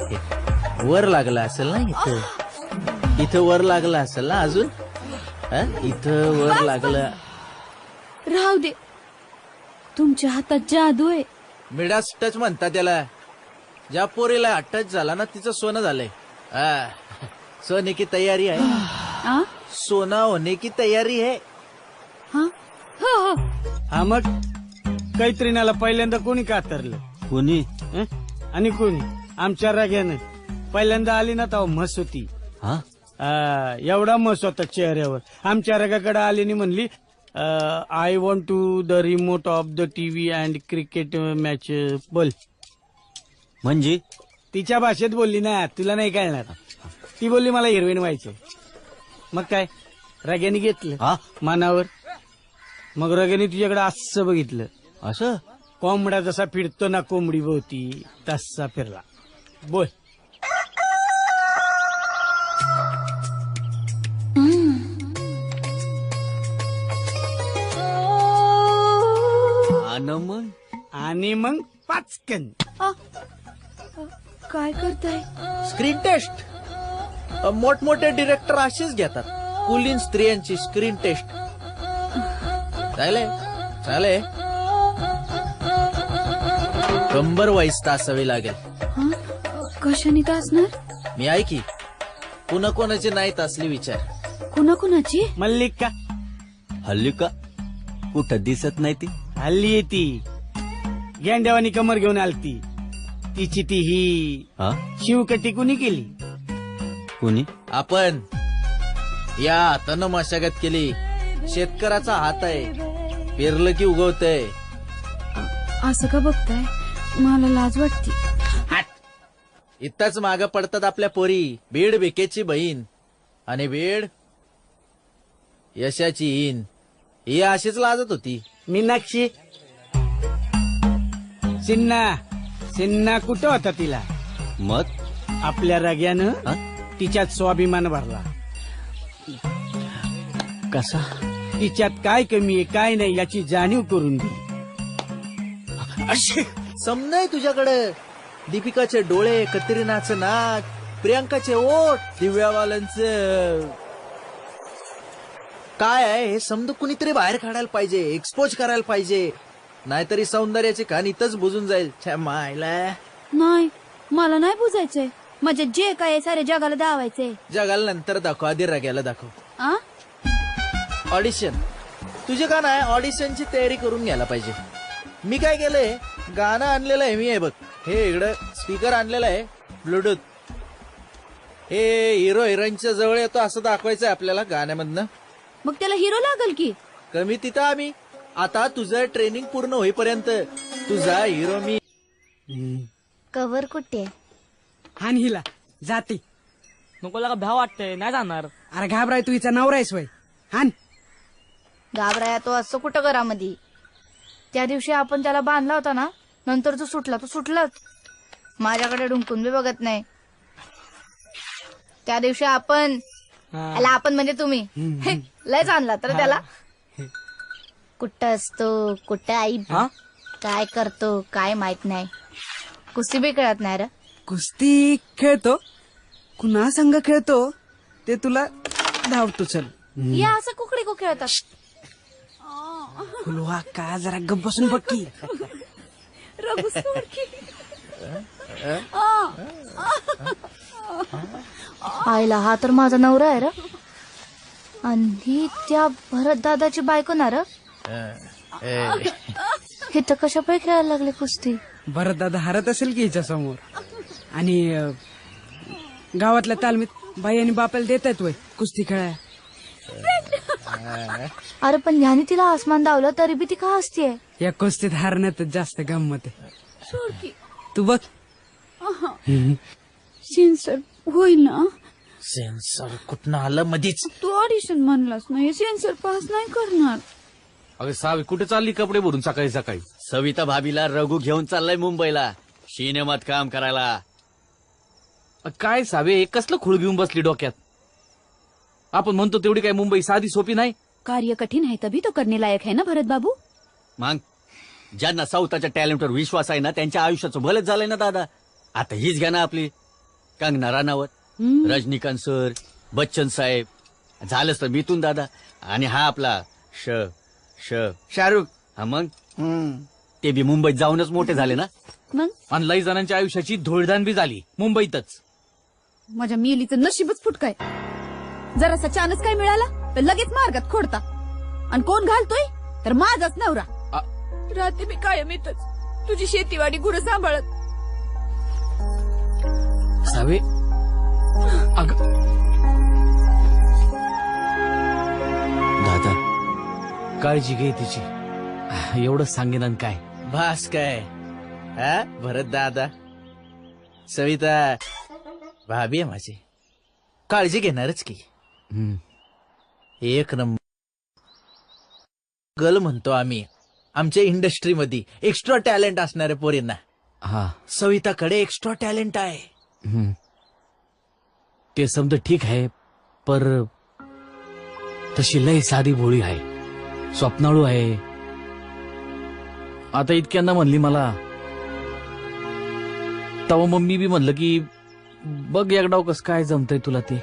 वर लागलं असेल ना इथं? इथं वर लागलं असेल ना अजून? इथं वर लागलं. राहू दे, तुमच्या हातात जादू आहे. मिडास टच म्हणतात त्याला. ज्या पोरीला टच झाला ना तिचं सोनं झालंय. सोने की तयारी आहे. सोना होने की तयारी आहे. हा मग कैत्रिनाला पहिल्यांदा कोणी कातरलं? कोणी? आणि कोणी? आमच्या राग्यानं. पहिल्यांदा आली ना तेव्हा म्हस होती. एवढा म्हस होता चेहऱ्यावर. आमच्या रागाकडे आली आणि म्हणली I want to the remote of the TV and cricket match बोल. म्हणजे तिच्या भाषेत बोलली ना, तुला नाही कळणार. ती बोलली मला हिरोईन व्हायचं. मग काय राग्याने घेतलं मानावर. मग राग्याने तुझ्याकडे असं बघितलं. असं कोंबडा जसा फिरतो ना कोंबडी भोवती तसा फिरला. बोल. आणि मग पाचकन. काय करताय? Screen taste. मोठमोठे डिरेक्टर अशीच घेतात. कुलीन स्त्रियांची स्क्रीन टेस्ट. चालेल चालेल. कंबर वाईस तासावी लागेल. कशाने तासणार? मी ऐकी. कुणा कोणाची नाही तासली विचार. कुणाची? मल्लिका. हल्ली का कुठं दिसत नाही ती? हल्ली येती गेंड्यावानी कमर घेऊन आलती. तिची ती ही शिवकटी कुणी केली? कोणी? आपण. या हातानं मशागत केली. शेतकऱ्याचा हात आहे. पेरलं की उगवतंय. असं का बघताय? मला लाज वाटते. इथंच माग पडतात आपल्या पोरी. बीड भिकेची बहीण आणि बीड यशाची ईन. ही अशीच लाजत होती. मीनाक्षी. सिन्ना कुठं होता तिला? मग आपल्या राग्यानं तिच्यात स्वाभिमान भरला. कसा? तिच्यात काय कमी आहे काय नाही याची जाणीव करून दिली. समजय तुझ्याकडे. दीपिकाचे डोळे, कतरिनाचं नाक, प्रियांकाचे ओठ, दिव्यावाल्यांचं काय आहे हे समजा कुणीतरी बाहेर काढायला पाहिजे, एक्सपोज करायला पाहिजे, नाहीतरी सौंदर्याचे कान इथंच बुजून जाईल. मायला नाही, मला नाही बुजायचंय. म्हणजे जे काय आहे सारे जगाला दावायचंय. जगाला नंतर दाखव, आधी रग्याला दाखव. आ? ऑडिशन तुझे का नाही, ऑडिशनची तयारी करून घ्यायला पाहिजे. मी काय केलंय, गाणं आणलेलं आहे मी. हे बघ, हे इकडं स्पीकर आणलेला आहे ब्लूटूथ. हे हिरो हिरोईनच्या जवळ येतो असं दाखवायचंय आपल्याला गाण्यामधनं. मग त्याला हिरो लागल की. कमी तिथं आम्ही. आता तुझं ट्रेनिंग पूर्ण होईपर्यंत तुझा हिरो मी. कवर कुठे हान हिला जाते. नको लागा भ्या वाटतंय, नाही जाणार. अरे घाबराय तू हिचा नवरा आहेस वय. हान घाबराया तो असं कुठं घरामध्ये. त्या दिवशी आपण त्याला बांधला होता ना, नंतर जो सुटला तो सुटलाच. माझ्याकडे डुंकून बी बघत नाही. त्या दिवशी आपण आपण म्हणजे तुम्ही लयच आणला तर त्याला. कुठं असतो, कुठं आई, काय करतो काय माहित नाही. कुस्ती बी कळत नाही रे. कुस्ती खेळतो, कुणा संघ खेळतो ते तुला धावतो. चल या असं कुकडी को खेळतात. फुलवा का जरा गप बसून बघ की. आईला हा तर माझा नवरा आहे र. आणि त्या भरत दादाची बायको ना र. हे तर कशा पाय खेळायला लागले कुस्ती. भरत दादा हरत असेल की हिच्या समोर. आणि गावातल्या तालमीत बाई आणि बापाला देतात वय कुस्ती खेळाय. अरे पण ह्याने तिला आसमान दावलं तरी बी ती का असतीये. या कुस्तीत हारण्यातच जास्त गंमत आहे. तू बघ. सेन्सर होईल ना. सेन्सर कुठनं आलं मधीच. तू ऑडिशन म्हणलास नाही, सेन्सर पास नाही करणार. अगं सावी कुठे चालली कपडे भरून सकाळी सकाळी. सविता भाभीला रघु घेऊन चाललाय मुंबईला सिनेमात काम करायला. काय सावे कसलं खूळ घेऊन बसली डोक्यात. आपण म्हणतो तेवढी काय मुंबई साधी सोपी नाही. कार्य कठीण है तभी तो करने लायक है ना भरत बाबू. मग ज्यांना स्वतःच्या टॅलेंटवर विश्वास आहे ना त्यांच्या आयुष्याचं भलंच झालंय ना दादा. आता हीच घ्या ना आपली कंगना राणावत, रजनीकांत सर, बच्चन साहेब, झालंच तर मिथून दादा, आणि हा आपला शाहरुख. हा मग ते बी मुंबईत जाऊनच मोठे झाले ना. मग आणि लई जणांच्या आयुष्याची धुळदान बी झाली मुंबईतच. माझ्या मिलीचं नशीबच फुटकाय. जरासा चानस काय मिळाला तर लगेच मार्गात खोडता. आणि कोण घालतोय तर माझाच नवरा. राहते मी कायम इथंच तुझी शेतीवाडी गुरं सांभाळत. सावे दादा काळजी घे तिची, एवढंच सांगेन. आणि काय भास काय हा भरत दादा. सविता भाभी आहे माझी, काळजी घेणारच की. एक नंबर गल म्हणतो आम्ही आमच्या इंडस्ट्रीमध्ये एक्स्ट्रा टॅलेंट असणाऱ्या पोरींना. हा सविताकडे एक्स्ट्रा टॅलेंट आहे. ते समज ठीक आहे, पर तशी लय साधी भोळी आहे, स्वप्नाळू आहे. आता इतक्यांदा म्हणली मला, तव मम्मी बी म्हणलं की बघ एकडाव कस काय जमतय तुला ते.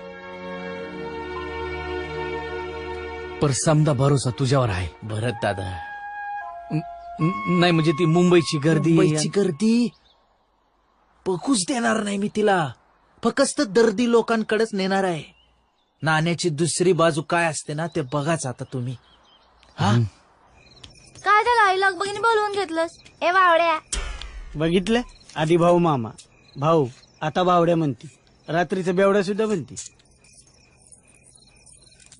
पर समजा भरोसा तुझ्यावर आहे भरत दादा. नाही म्हणजे ती मुंबईची गर्दी पकूच देणार नाही मी तिला. फक्त दर्दी लोकांकडेच नेणार आहे. नाण्याची दुसरी बाजू काय असते ना ते बघाच आता तुम्ही. हा काय झालं आईला बघिनी बोलवून घेतलंस. ए वावड्या बघितलं आधी भाऊ मामा भाऊ, आता बावड्या म्हणती, रात्रीचं बेवड्या सुद्धा म्हणती.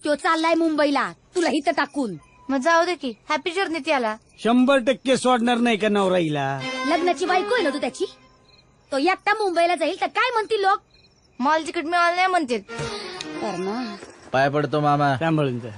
तो चाललाय मुंबईला तुला इथं टाकून. मग जाऊ दे की, हॅपी जर्नी त्याला. 100% सोडणार नाही का नवराईला. लग्नाची बायको आहे ना तू त्याची. तो एकटा मुंबईला जाईल तर काय म्हणतील लोक. मॉल तिकीट मिळालं नाही म्हणतील. पाय पडतो मामा. सांभाळून जा.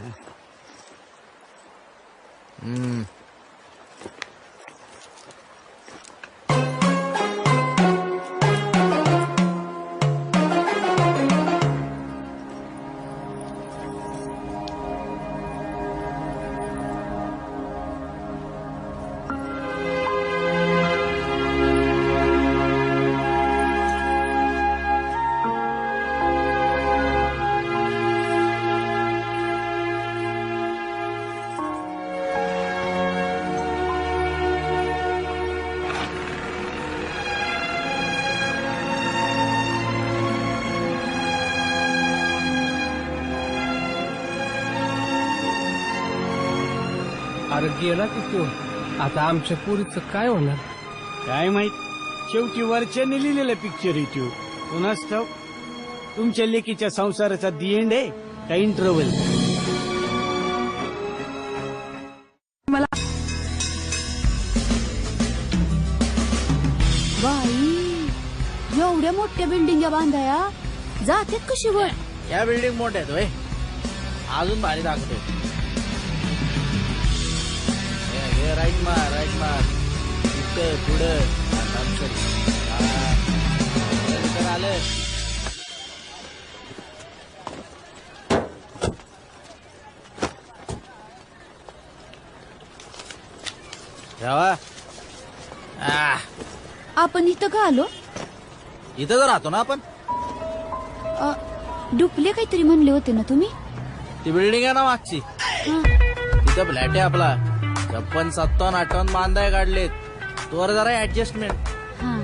अरे गेला की तो. आता आमच्या पोरीचं काय होणार? काय माहित, शेवटी वरच्याने लिहिलेलं पिक्चर इथे कोणाच ठाव. तुमच्या लेकीच्या संसाराचा दी एंड आहे का इंटरव्हल? बाई एवढ्या मोठ्या बिल्डिंग बांधाया जातात कशी वर? या बिल्डिंग मोठ्या आहेत होय, अजून भारी दाखवतो. राईट मार इथं पुढं आलं. आपण इथं का आलो? इथं तर राहतो ना आपण. डुप्ले काहीतरी म्हणले होते ना तुम्ही? ती बिल्डिंग आहे ना मागची, तिथं फ्लॅट आहे आपला. 56-57 बांधाय काढलेत. तोवर जरा ऍडजस्टमेंट. हा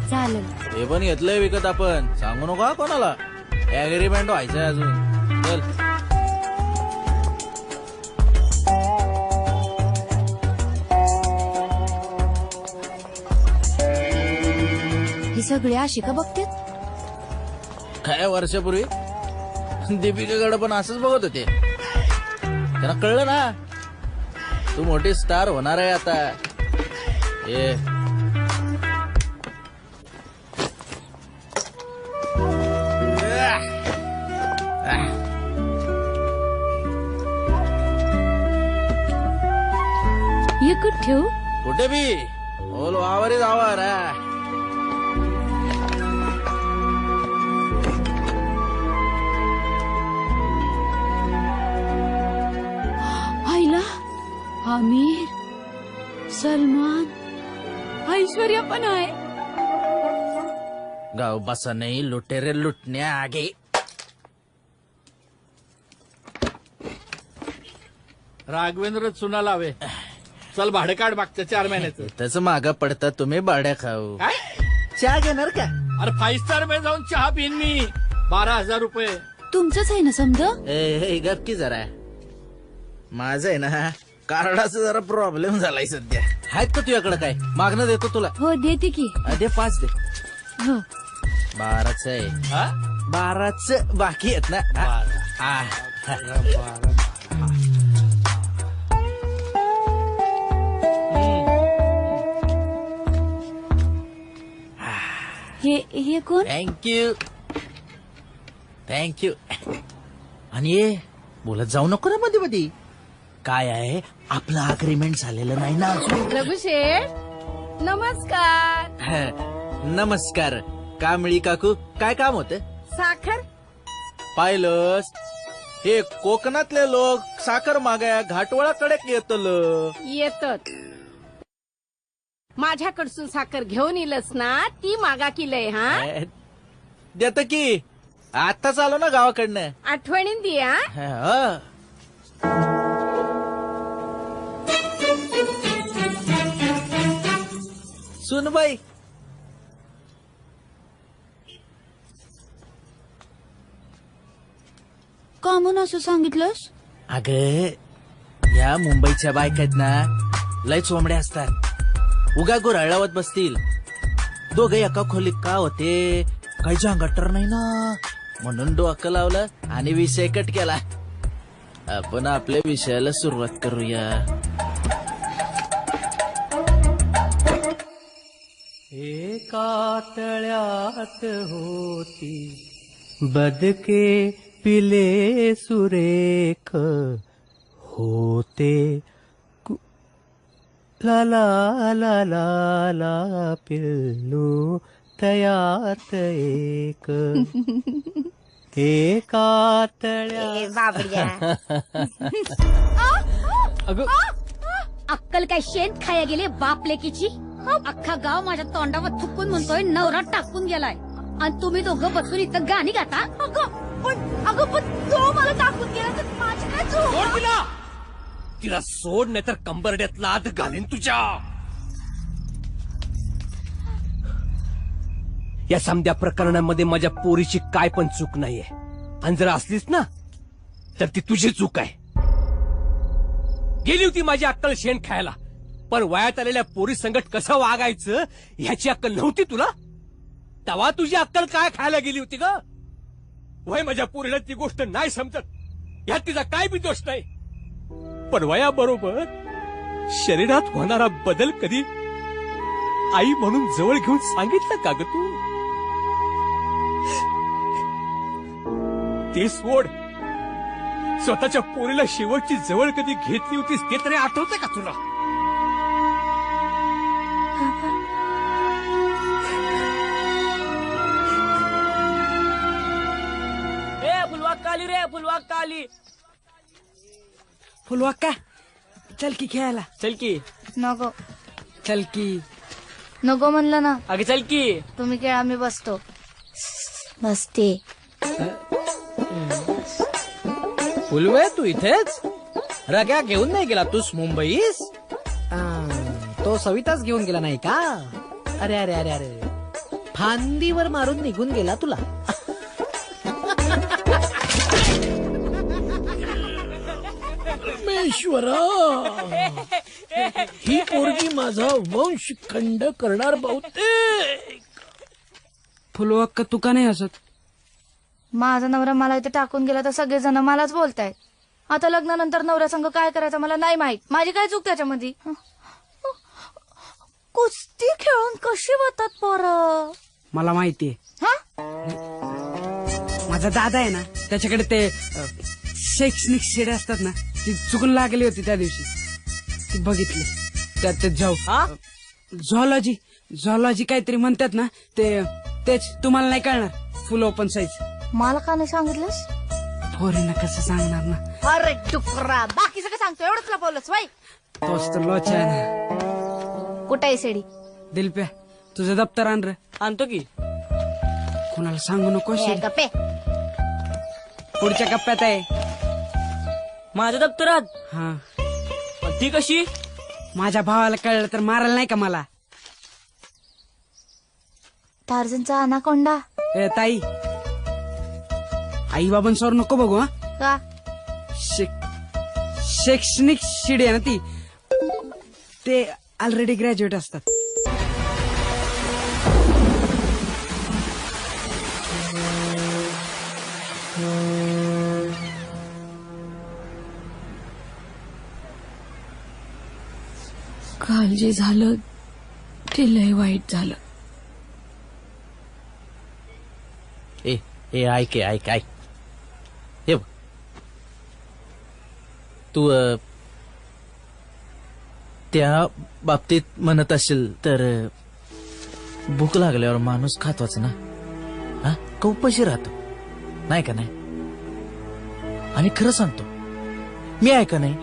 चालेल. हे पण घेतलंय विकत आपण, सांगू नका कोणाला. अग्रीमेंट व्हायचंय अजून. चल. हे सगळे अशी का बघतात? काय वर्षापूर्वी दीपिकाकडे पण असंच बघत होते. त्यांना कळलं ना तू मोठी स्टार होणार आहे आता. हे कुठे ठेवू? कुठे बी बोल वावरी जावर. आईला आमिर, सलमान, ऐश्वर्या पण आहे. गाव बसा नाही, लुटेरे लुटण्या आगे. राघवेंद्र चुना लावे. चल भाडं काढ मागच्या 4 महिन्याचं. त्याच माग पडता तुम्ही बाड्या खाऊ. काय चहा घेणार का? अरे 5 स्टार मध्ये जाऊन चहा पिन मी. 12,000 रुपये. तुमचंच आहे ना समजा? गप की जरा. माझं आहे ना कार्डाचा जरा प्रॉब्लेम झालाय सध्या. आहेत का तुझ्याकडे काय? मागणं देतो तुला. हो देते की. दे 5 दे. हो 12च आहे. 12च बाकी आहेत ना. हे कोण? थँक्यू. आणि ये बोलत जाऊ नको ना मध्ये मध्ये. काय आहे आपलं अग्रीमेंट झालेलं नाही ना अजून. रघुशेठ नमस्कार. नमस्कार. कांबळी काकू काय काम होतं? साखर पाहिलंस हे कोकणातले लोक साखर मागाया घाटवळाकडे येतात. माझ्याकडसून साखर घेऊन येलस ना ती मागा किलय. हा देत की आताच आलो ना गावाकडनं. आठवणीन दिया. सुनबाई का म्हणून असं सांगितलंस? अग या मुंबईच्या बायकात ना लय चोंबड्या असतात. उगा गुराळावत बसतील. दोघे एका खोलीत का होते काही जांगटर नाही ना म्हणून डोकं लावलं आणि विषय कट केला. आपण आपल्या विषयाला सुरुवात करूया. एका तळ्यात होती बदके पिले सुरेख होते ला ला ला ला ला पिल्लू तयात एक एका अगं अक्कल काय शेण खाया गेले बाप लेकीची. अख्खा गाव माझ्या तोंडावर थुकून म्हणतोय नवरा टाकून गेलाय आणि तुम्ही दोघं बसून इथं गाणी गाता. अगं पण तो मला टाकून गेला तर माझी काय चूक? तिला सोड नाही तर कंबरड्यात लाद घालीन तुझ्या. या समध्या प्रकरणामध्ये माझ्या पोरीची काय पण चूक नाहीये आणि जर असलीच ना तर ती तुझी चूक आहे. गेली होती माझी अक्कल शेण खायला, पण वयात आलेल्या पोरी संकट कसं वागायचं ह्याची अक्कल नव्हती तुला. तेव्हा तुझी अक्कल काय खायला गेली होती ग? वय माझ्या पोरीला ती गोष्ट नाही समजत, यात तिचा काय बी दोष नाही. पण वयाबरोबर शरीरात होणारा बदल कधी आई म्हणून जवळ घेऊन सांगितलं का ग तू? ते सोड, स्वतःच्या पोरीला शेवटची जवळ कधी घेतली होतीस ते तरी आठवतंय का तुला? फुलवाक्का आली रे, फुलवाक्का आली. फुलवाक्का चल की खेळायला. चल की. नको चल की. नको म्हणलं ना. अगे चल की. तुम्ही खेळा, मी बसतो. बसते. फुलवे तू इथेच? रग्या घेऊन नाही गेला तूच मुंबईस? तो सविताच घेऊन गेला नाही का? अरे अरे अरे अरे, फांदीवर मारून निघून गेला तुला. परमेश्वरा, ही पोरगी माझा वंश खंड करणार बहुतेक. फुलवाक्का तू का नाही हसत? माझा नवरा मला इथे टाकून गेला तर सगळेजण मलाच बोलतायत. आता लग्नानंतर नवऱ्या संग काय करायचं मला नाही माहित. माझी काय चूक त्याच्यामध्ये? कुस्ती खेळून कशी होतात पोरं? मला माहितीये. माझा दादा आहे ना, त्याच्याकडे ते शैक्षणिक शिडे असतात ना, ती चुकून लागली होती त्या दिवशी. ती बघितली त्यात जाऊ. झॉलॉजी काहीतरी म्हणतात ना, तेच तुम्हाला नाही कळणार. फुल ओपन साईज. मला का नाही सांगितलंस? पोरींना कसं सांगणार ना. अरे टुकरा, बाकी सगळं सांगतो, एवढंच तुला बोललोस बाई. तोच तर लोचा आहे ना. कुठे आहे सेडी? दिलप्या, तुझं दप्तर आण रे. आणतो की. कुणाला सांगू नको. गप्पे. पुढच्या कप्प्यात आहे. माझ्या दप्तरात? हा. ती कशी? माझ्या भावाला कळलं तर मारायला नाही का मला? टार्झनचा अनाकोंडा. ए ताई, आई बाबांसवर नको बघू. का? शैक्षणिक शिडी आहे ना ती, ते ऑलरेडी ग्रॅज्युएट असतात. काल जे झालं ते लय वाईट झालं. ए ऐक हे बघ, तू त्या बाबतीत म्हणत असेल तर भूक लागल्यावर माणूस खातोच ना. हा, कौपशी राहतो नाही का? नाही. आणि खरं सांगतो मी, आहे का नाही,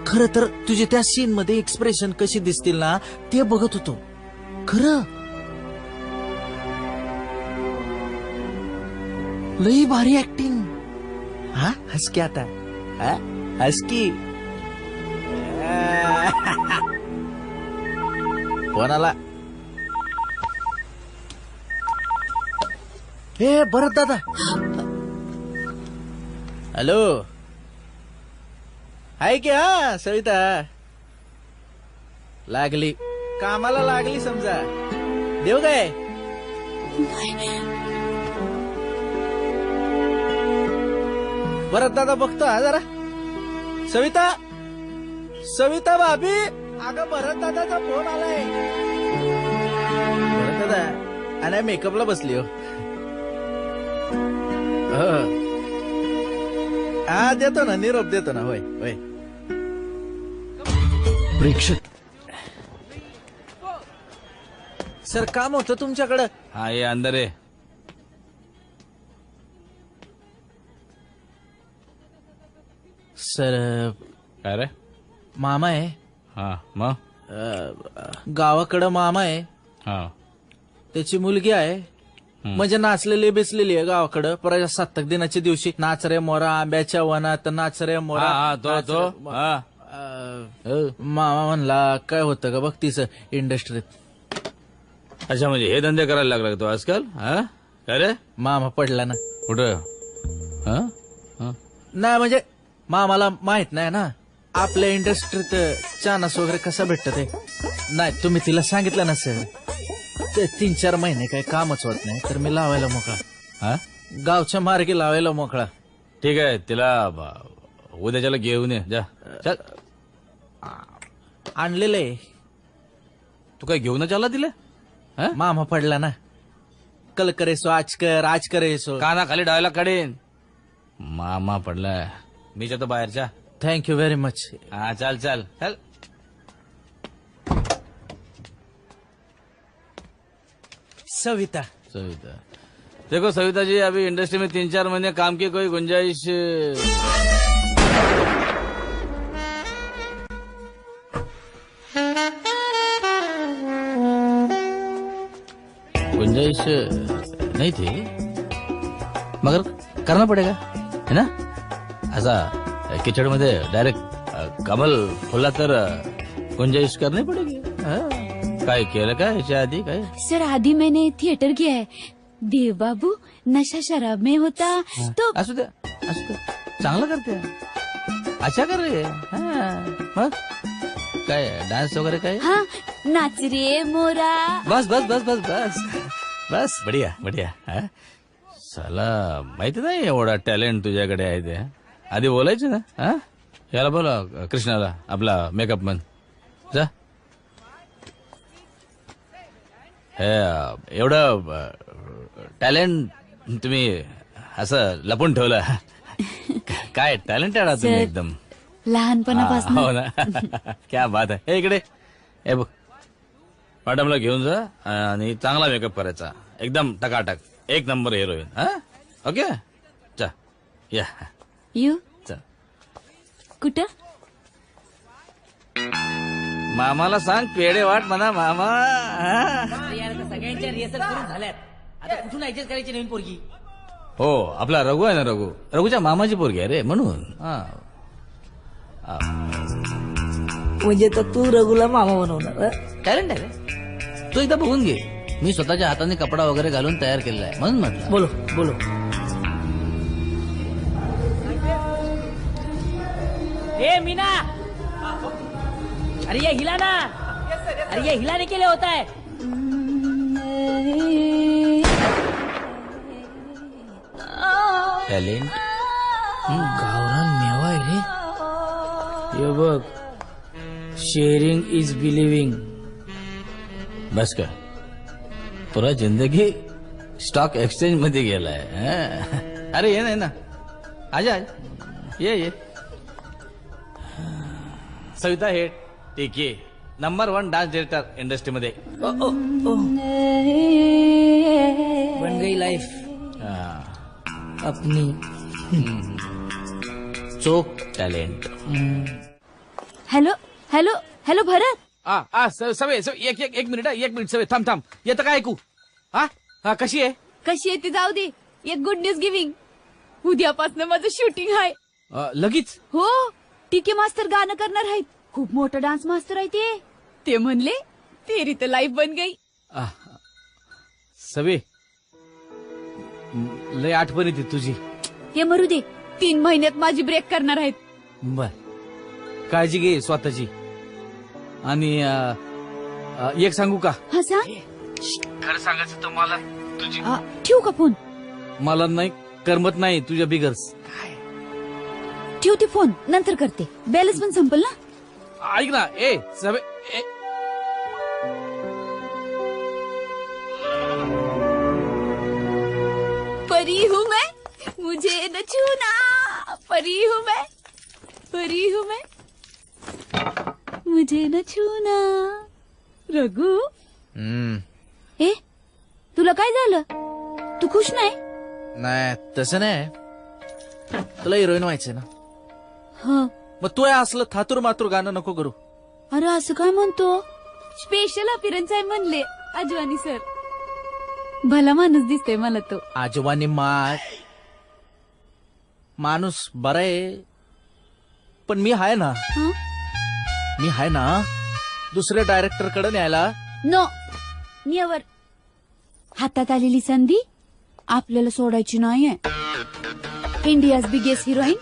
खरं तर तुझे त्या सीन मध्ये एक्सप्रेशन कशी दिसतील ना ते बघत होतो. खरं लई भारी ऍक्टिंग. हा, हस की आता. हस की. कोणाला? हे भरत दादा. हॅलो, आहे की? हा, सविता लागली कामाला, लागली समजा. देऊ काय? भरत दादा बघतो हा जरा. सविता भाभी, अगं भरत दादाचा फोन आलाय. भरत दादा आणि मेकअपला बसली. हो, हा देतो ना, निरोप देतो ना. होय होय. प्रेक्षक सर, काम होतं तुमच्याकडं. हा, ये अंदर आहे. सर, काय रे? मामा आहे. हा, मग गावाकडं मामा आहे. हा, त्याची मुलगी आहे. म्हणजे नाचलेली बेसलेली आहे गावाकडं. प्रजासत्ताक दिनाच्या दिवशी नाच रे मोरा आंब्याच्या वनात, नाच रे मोरा. मामा म्हणला काय होतं का बघ तिचं इंडस्ट्रीत. अच्छा, म्हणजे हे धंदे करायला लागला का तो आजकाल? हा, काय रे? मामा पडला ना. कुठं? नाही म्हणजे मामाला माहित नाही ना. आपल्या इंडस्ट्रीत चानस वगैरे कसा भेटत ते नाही तुम्ही तिला सांगितलं ना सर ते 3-4 महिने काही कामच होत नाही तर मी लावायला मोकळा. हा गावच्या मार्गी लावायला मोकळा. ठीक आहे तिला उद्याच्याला घेऊन ये जा चल. आणलेलं आहे. तू काय घेऊनच आला तिला? मामा पडला ना. कल करेसो आज करेसो. काना खाली डायला काढेन. मामा पडलाय. मी जातो बाहेरच्या. Thank you very much. हा चल चल चल. सविता देखो सविता जी अभी इंडस्ट्री में 3-4 महीने काम की कोई गुंजाइश नहीं थी मगर करना पड़ेगा है ना. असा किचड मध्ये डायरेक्ट कमल फुलला तर गुंजाइश करनी पड़ेगी. काय केलं का याच्या आधी काय? सर आधी मैंने थिएटर किया है. देव बाबू नशा शराब में होता तो असू दे चांगलं करते. अच्छा कर रे. मग काय डान्स वगैरे काय? हाँ नाच रे मोरा. बस बस बस बस बस बस बढिया बढिया. साला माहिती नाही एवढा टॅलेंट तुझ्याकडे आहे ते. आधी बोलायचं ना. याला बोला कृष्णाला आपला मेकअप मन जा. एवढं टॅलेंट तुम्ही असं लपून ठेवलं. काय टॅलेंट आहे तुम्ही एकदम लहानपणापासून. हो ना. क्या बात आहे. हे इकडे हे बघ मॅडमला घेऊन जा आणि चांगला मेकअप करायचा एकदम टकाटक 1 नंबर हिरोईन. ओके चा या यू चा. कुठं मामाला सांग पेढे वाट म्हणा मामा. सगळ्यांच्या रिहर्सल करून झाल्यात. आता कुठून ऍडजस्ट करायची नवीन पोरगी? हो आपला रघु आहे ना रघुच्या मामाची पोरगी आहे रे म्हणून. म्हणजे तर तू रघुला मामा बनवणार. टॅलेंट आहे रे. तू एकदा बघून घे. मी स्वतःच्या हाताने कपडा वगैरे घालून तयार केलेला आहे म्हणून म्हटलं. बोलो बोलो. ए मीना अरे ये हिला ना. अरे ये हिलाने के लिए होता है. टॅलेंट गावरान मेवा आहे रे. हे बघ शेअरिंग इज बिलिव्हिंग. बस का पुरा जिंदगी स्टॉक एक्सचेंज मध्ये गेलाय. अरे ये नाही ना. आजा ये सविता हेड ठीक आहे. नंबर 1 डान्स डिरेक्टर इंडस्ट्रीमध्ये. बन गई लाइफ अपनी. चोक टॅलेंट. हॅलो हॅलो हॅलो भरत. सवे एक मिनिट सवे थांब येतं काय ऐकू. कशी आहे? कशी आहे ती जाऊ दे. एक गुड न्यूज गिव्हिंग. उद्यापासून माझं शूटिंग आहे. लगेच? हो टीके मास्तर गाणं करणार आहेत. खूप मोठं डान्स मास्तर आहे ते म्हणले तेरी तर लाईफ बन गई. सवे लय आठवण येते तुझी. हे मरू दे. 3 महिन्यात माझी ब्रेक करणार आहेत. बर काळजी घे स्वतःची. आणि एक सांगू का? हा सांग. खरं सांगायचं तर मला तुझी ठेवू का फोन? मला नाही करमत नाही तुझ्या बिगर्स. ठेवते फोन नंतर करते. बॅलन्स पण संपल ना. ऐक ना. सवे परी हूँ मैं मुझे न छूना. परी हूँ मैं मुझे न छूना. रघु ए तुला काय झालं? तू खुश नाही तसं नाही. तुला हिरोईन व्हायचंय ना. हा मग तू असलं थातूर मातूर गाणं नको करू. अरे असं काय म्हणतो? स्पेशल अपीरन्स आहे म्हणले अजवानी सर. भला माणूस दिसतोय मला तो. आजोबांनी माणूस बरा आहे पण मी हाय ना. दुसऱ्या डायरेक्टर कडे न्यायला. नो निवर. हातात आलेली संधी आपल्याला सोडायची नाहीये. India's biggest heroine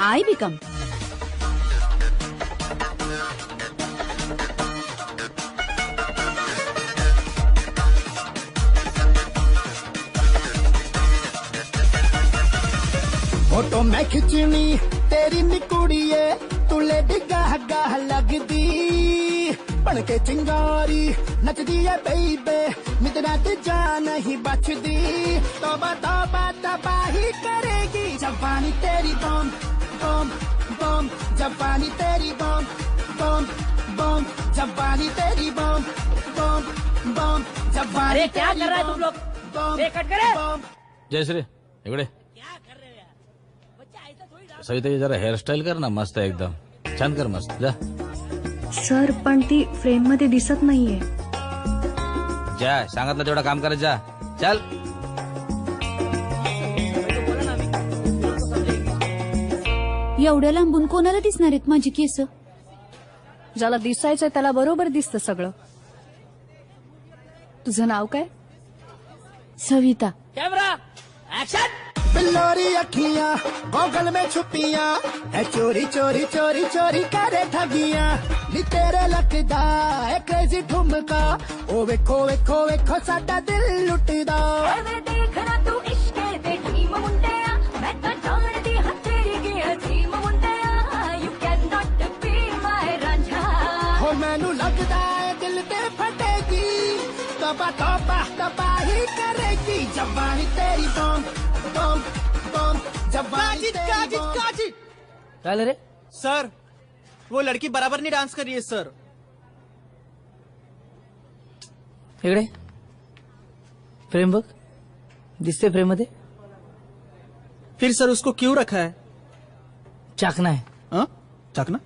I become. Photo मैं खिंचनी तेरी निकुड़िए तू लेडी गाह गाह लगदी बन के चिंगारी नचदी है बेबे मितना ते जा नहीं बचदी तौबा तौबा तबाही करेगी जवानी तेरी बम बम बम जवानी तेरी बम बम बम जवानी तेरी बम बम बम जवानी अरे क्या कर रहा है तुम लोग? ये कट करे जयश्री इकडे सविता जरा हेअरस्टाईल कर ना मस्त एकदम छान कर मस्त जा सर पण ती फ्रेम मध्ये दिसत नाहीये. जा सांगितलं तेवढं काम करत जा चल. एवढ्या लांबून कोणाला दिसणार आहेत माझी केस? ज्याला दिसायचंय त्याला बरोबर दिसतं सगळं. तुझं नाव काय? सविता. Camera action. बिल्लोरी अखियां गॉगल में छुपियां है चोरी चोरी चोरी चोरी करे ठगियां नी तेरे लगदा है क्रेजी ठुमका ओ वेखो वेखो वेखो साडा दिल लुटदा देखना तू इश्क दे ढीम मुंडिया मैं तो जानदी हां तेरी की अजीम मुंडिया you can not be my Ranjha हो मैनू लगदा है दिल ते फटेगी तबा तबा तबाही करेगी जवानी तेरी बम बम बम जवानी तेरी बम. काय रे सर वो लड़की बराबर नहीं डांस कर रही है सर. इकडे फ्रेम बघ दिसते फ्रेम मध्ये. फिर सर उसको क्यों रखा है? चाकना है. चाकना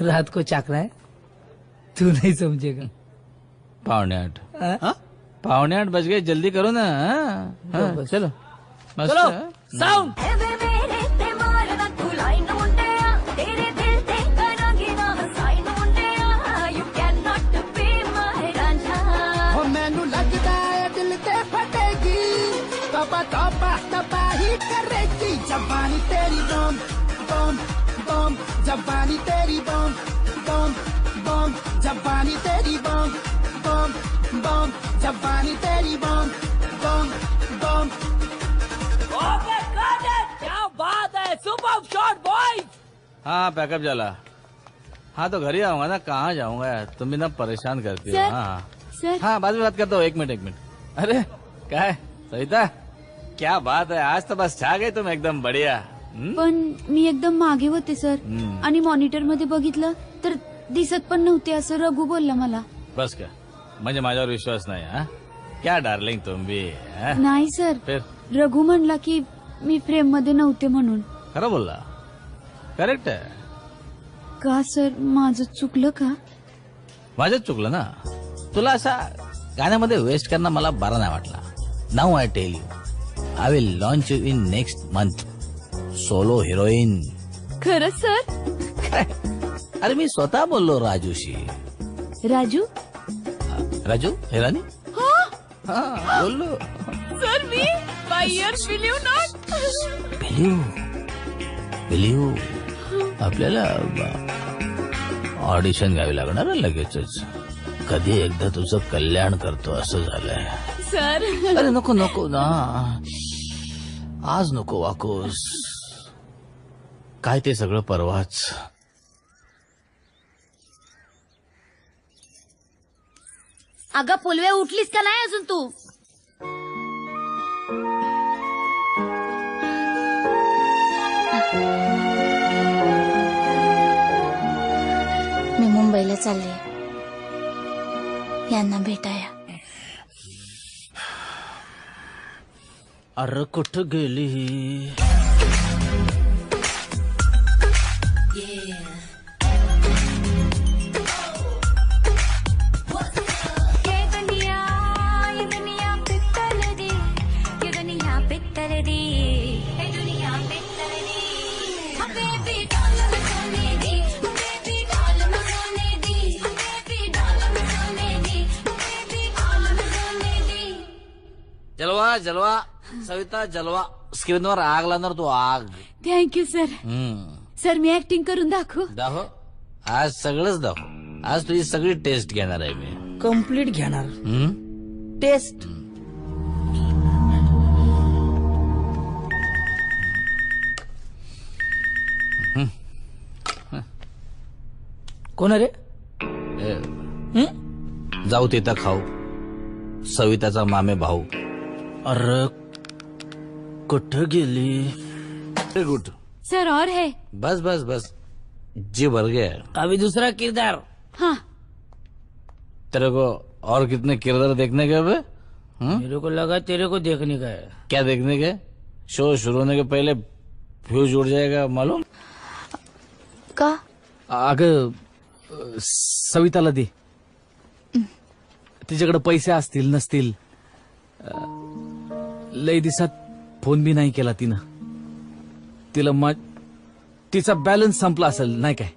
रात को चाकना है तू नहीं समझेगा. 7:45 7:45 बज गए जल्दी करो ना. हाँ, चलो मस्त चलो है. साउंड. हो मैनू लगदा है दिल ते फटेगी तबा तबा तबाही करेगी जवानी तेरी बम बम बम जवानी तेरी बम बम बम जवानी तेरी बम बम बम जवानी तेरी बम बम बम. क्या बात है. Super shot boy. हाँ पैकअप झाला. हाँ तो घर ही आऊंगा ना. कहाँ जाऊंगा यार तुम भी ना परेशान करती हो. सर, हाँ सर. हाँ बाद में बात करता हूँ. एक मिनट. अरे क्या है सविता क्या बात है आज तो बस छा गई तुम एकदम बढ़िया. पण मी एकदम मागे होते सर आणि मॉनिटर मध्ये बघितलं तर दिसत पण नव्हते असं रघु बोलला मला. बस का म्हणजे माझ्यावर विश्वास नाही. हा क्या डार्लिंग तुम भी. हाँ? नाही सर फिर रघु म्हणला की मी फ्रेम मध्ये नव्हते म्हणून. खरं बोलला. करेक्ट आहे. का सर माझं चुकलं का? माझ्याच चुकलं ना. तुला असा गाण्यामध्ये वेस्ट करणं मला बरा नाही वाटला. Now I tell you I will launch you in next month solo heroine. खरंच सर? अरे मी स्वतः बोललो राजूशी. राजू राजू हिरानी. हाँ बोललो. सर मी by years believe not. Believe आपल्याला ऑडिशन घ्यावी लागणार लगेचच. कधी एकदा तुझं कल्याण करतो असं झालंय. सर अरे नको नको ना आज नको वाकोस. काय ते सगळं परवाच. अगं फुलवे उठलीस का नाही अजून तू? मी मुंबईला चालले यांना भेटाया. अरे कुठं गेली. जलवा जलवा सविता जलवा. स्क्रीनवर आग लावणार तू आग. Thank you sir. सर मी ऍक्टिंग करून दाखवू. दाखव आज सगळंच दाखव. आज तुझी सगळी टेस्ट घेणार आहे मी. कम्प्लीट घेणार. टेस्ट. कोण रे जाऊ तिथं खाऊ सविताचा मामे भाऊ. अरे कुठं गेली? गुड. सर और है? बस बस बस जी भर गया. अभी दूसरा किरदार. हाँ. तेरे को और कितने किरदार देखने के बे? मेरे को लगा तेरे को देखने का है. क्या देखने के? शो शुरू होने के पहले फ्यूज उड़ जाएगा मालूम. का? अगं सविताला दे. तिच्याकडे पैसे असतील नसतील. लई दिवसात फोन बी नाही केला तिनं. तिला तिचा बॅलन्स संपला असेल नाही काय.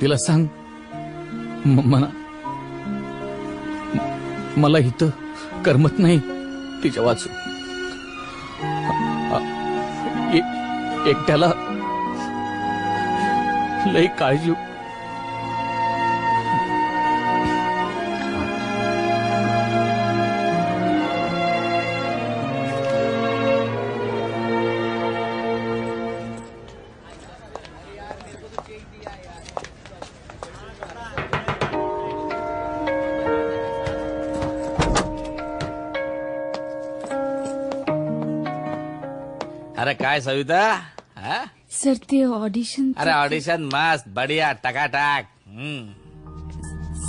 तिला सांग मला इथं करमत नाही तिच्या वाचून. एकट्याला लई काळजी. अरे काय सविता. सर ते ऑडिशन. अरे ऑडिशन मस्त बढिया टकाटक.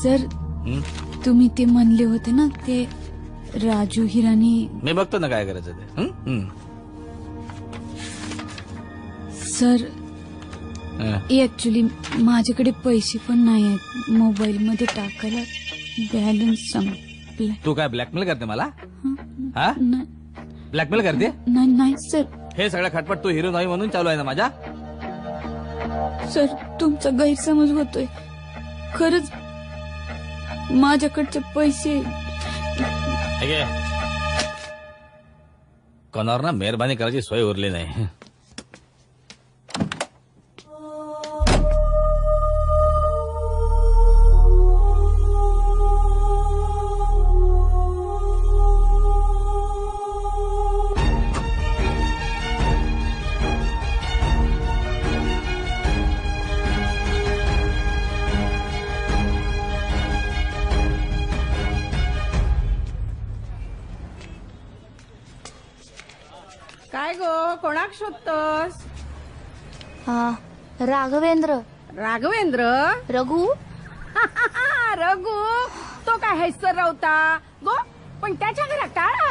सर तुम्ही ते म्हणले होते ना ते राजू हिरानी. मी बघतो ना काय करायचं ते. सर ऍक्च्युली माझ्याकडे पैसे पण नाही आहेत. मोबाईल मध्ये टाकायला बॅलन्स संपलाय. तू काय ब्लॅकमेल करते मला? हा ब्लॅकमेल करते? नाही सर. हे सगळं खटपट तू हिरो नाही म्हणून चालू आहे ना माझ्या. सर तुमचा गैरसमज होतोय. खरंच माझ्याकडचे पैसे. कोणावर ना मेहरबानी करायची सोय उरली नाही. काय गो कोणाक शोधतोस? राघवेंद्र. राघवेंद्र? रघु. रघु तो काय हैसर रावता गो. पण त्याच्या घरात टाळा.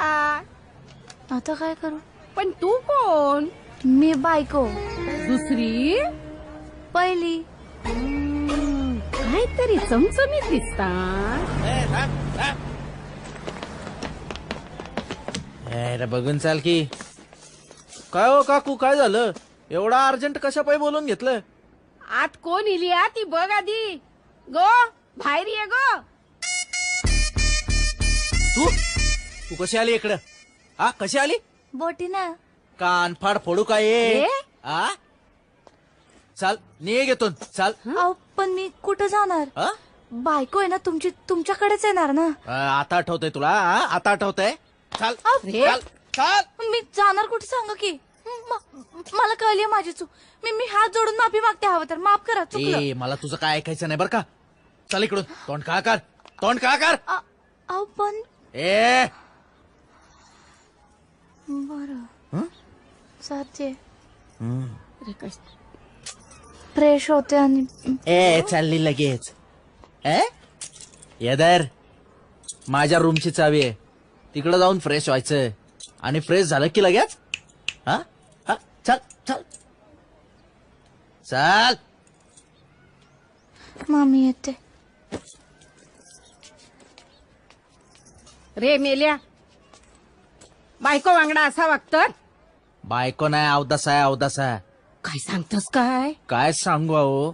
आता काय करू? पण तू कोण? मी बायको. दुसरी? पहिली. काहीतरी चमचमीत दिसता. बघून चाल की. काय हो काकू काय झालं? एवढा अर्जंट कशा पायी बोलून घेतलं? आत कोण इली ती बघ आधी. गो बाहेर ये गो. तू कशी आली इकडं? कशी आली? बोटीना. कानफाड फोडू काय? चाल निघ घेतो चाल. पण मी कुठं जाणार? बायको आहे ना तुमची. तुमच्याकडेच येणार ना. आता आठवतंय तुला? आता आठवतंय? चाल चाल चाल. मी जाणार कुठे सांगा की. मला कळली माझी चूक. मी हात जोडून माफी मागते. हवं तर माफ करा. चुकलं. मला तुझं काय ऐकायचं नाही बरं का. चल इकडून. तोंड काळा कर. तोंड काळा कर. पण बर साचे फ्रेश होते आणि चालली लगेच. येदर माझ्या रूमची चावी आहे. तिकडे जाऊन फ्रेश व्हायचं आणि फ्रेश झालं की लगेच. चल चल चल. मामी येते. रे मेल्या बायको वांगडा असा वागतात. बायको नाही अवदास आहे अवदास आहे. काय सांगतोस काय? काय सांगू अहो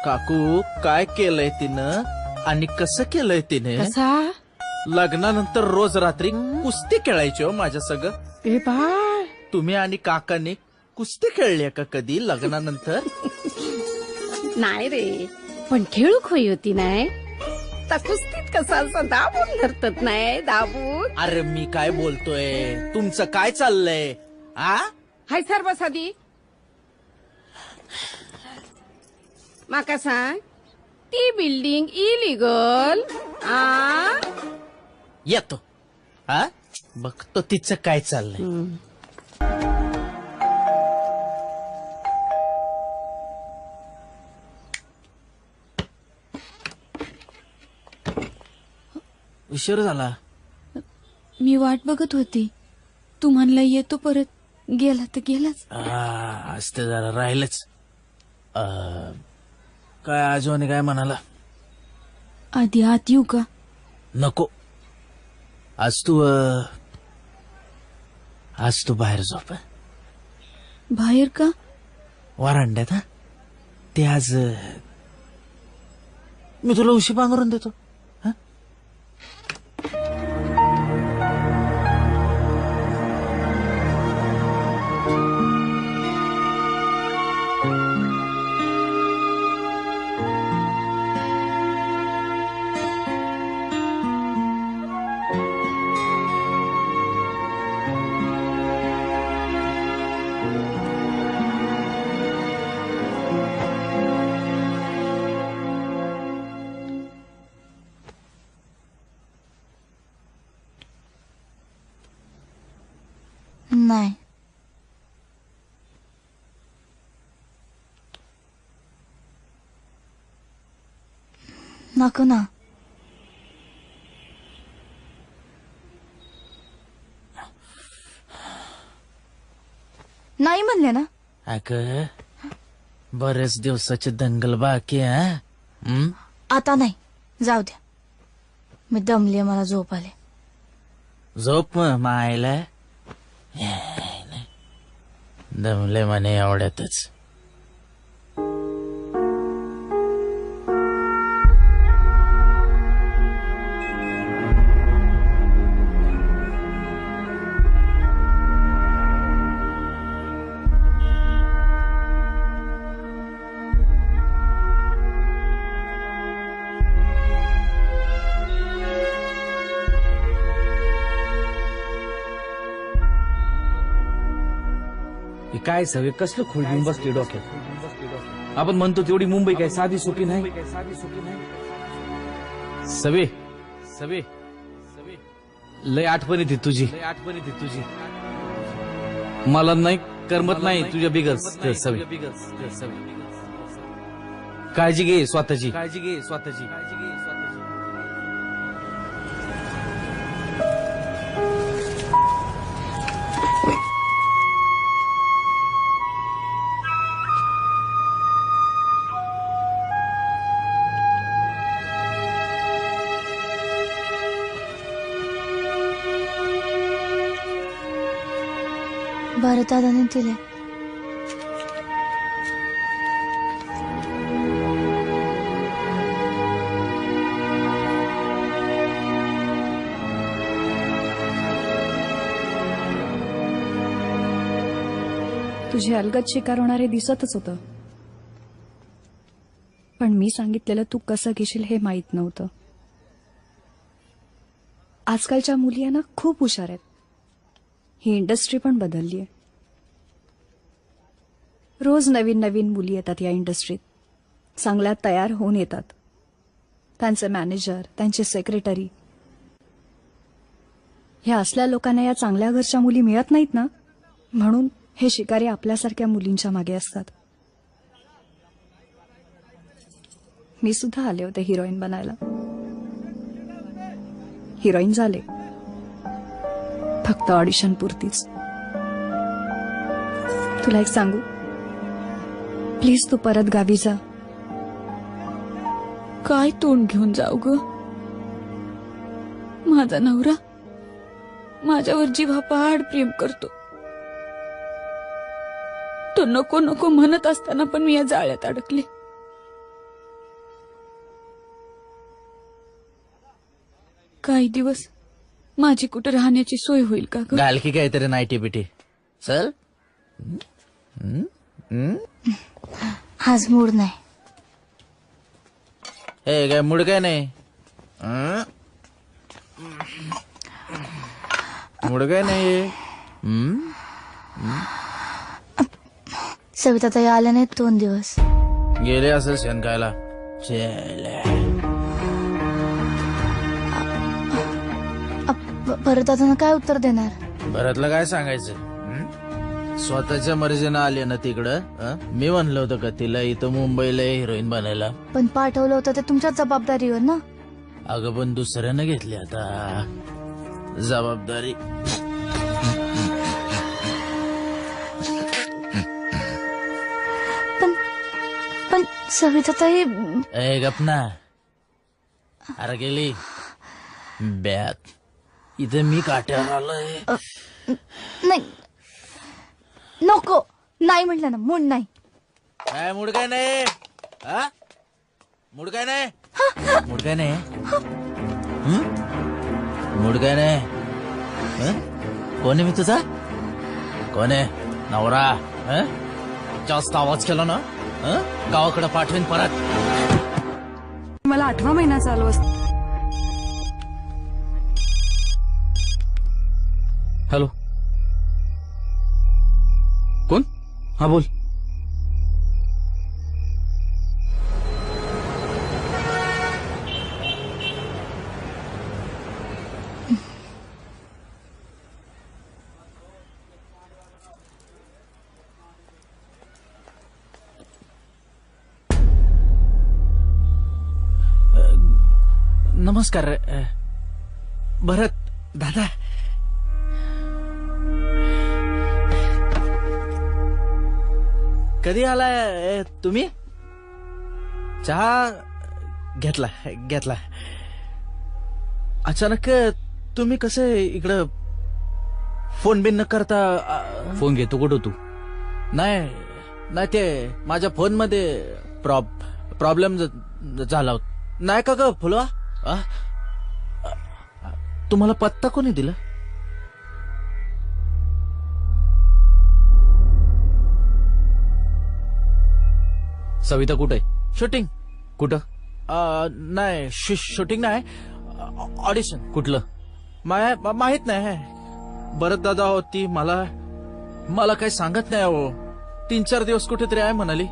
काकू. काय केलंय तिनं आणि कसं केलंय तिने. कसा? लग्नानंतर रोज रात्री कुस्ती खेळायची हो माझ्या सगळं. ए बाय तुम्ही आणि काकांनी कुस्ती खेळली का कधी लग्नानंतर? नाही रे पण खेळूक होई होती नाही. आता कुस्तीत कसं असं दाबून धरतात नाही दाबून. अरे मी काय बोलतोय, तुमचं काय चाललंय? आ हाय सर बस आधी माका सांग, ती बिल्डिंग इलिगल येतो. हा बघतो तिचं काय चाललंय. उशीर झाला. मी वाट बघत होती. तू म्हणला येतो परत, गेला तर गेलाच. आज ते जरा राहिलच. काय आजोने काय म्हणाला? आधी आत येऊ का? नको. आज तू बाहेर झोप. बाहेर का? वरांड्यात. हा ते आज मी तुला उशी पांघरून देतो. नाही. नको ना. नाही म्हणले ना. अगं बरेच दिवसाची दंगल बाकी. आता नाही, जाऊ द्या. मी दमले, मला झोप आले. झोप मायला. दमले म्हणे एवढ्यातच. काय सवे कसलं खोल घेऊन बसली डोक्यात. आपण म्हणतो तेवढी मुंबई काय साधी सोपी नाही. सवे सवे लय आठवण येते तुझी. मला नाही करमत नाही तुझ्या बिगर सवे. काळजी घे स्वतःची. भरतदादाने दिले. तुझे अलगद शिकार होणारे दिसतच होतं, पण मी सांगितलेलं तू कसं घेशील हे माहित नव्हतं. आजकालच्या मुली ना खूप हुशार आहेत. ही इंडस्ट्री पण बदलली आहे. रोज नवीन नवीन मुली येतात या इंडस्ट्रीत. चांगल्या तयार होऊन येतात. त्यांचे मॅनेजर, त्यांचे सेक्रेटरी. ह्या असल्या लोकांना या चांगल्या घरच्या मुली मिळत नाहीत ना, म्हणून हे शिकारी आपल्यासारख्या मुलींच्या मागे असतात. मी सुद्धा आले होते हिरोईन बनायला. हिरोईन झाले, फक्त ऑडिशन पुरतीच. तुला एक सांगू, प्लीज तू परत गावी जा. काय तोंड घेऊन जाऊ ग? माझा नवरा माझ्यावर जीवापाड प्रेम करतो. तो नको नको म्हणत असताना पण मी या जाळ्यात अडकले. काही दिवस माझी कुठे राहण्याची सोय होईल का ग? घाल की काहीतरी नाईटी बिटी. चल. आज मूड नाही. हे काय मूड काय नाही. मुड काय नाही सविता ताई आल्या नाहीत 2 दिवस. गेले असेल शेण खायला. परत आता काय उत्तर देणार? भरतला काय सांगायचं? स्वतःच्या मर्जीनं आले ना तिकडं. मी म्हणलं होतं का तिला इथं मुंबईला हिरोईन बनायला? पण पाठवलं होतं ते तुमच्याच जबाबदारीवर ना. अगं पण दुसऱ्यानं घेतली आता जबाबदारी. पण सविता ताई. गपना. अरे गेली बॅग. इथं मी काट्यावर आलोय. नाही नको. नाही म्हटलं ना. मूड नाही. काय मूड काय नाही? मूड काय नाही? मूड काय नाही? मूड काय नाही? कोण आहे मी तुझा? कोण आहे? नवरा? जास्त आवाज केला ना गावाकडे पाठवेन परत. मला 8वा महिना चालू असतो. हॅलो, कोण? हा बोल. नमस्कार भरत दादा. कधी आलाय तुम्ही? चहा घेतला. अचानक तुम्ही कसं इकडं फोन बिन न करता? फोन घेतो कुठं तू? नाही ते माझ्या फोन मध्ये प्रॉब्लेम झाला होता. नाही का ग फुलवा? तुम्हाला पत्ता कोणी दिला? सविता कुठे आहे? शूटिंग. कुठं? नाही शूटिंग नाही. ऑडिशन. कुठलं? माहित नाही. बरं दादा होती. मला काही सांगत नाही हो. 3-4 दिवस कुठेतरी आहे म्हणाली.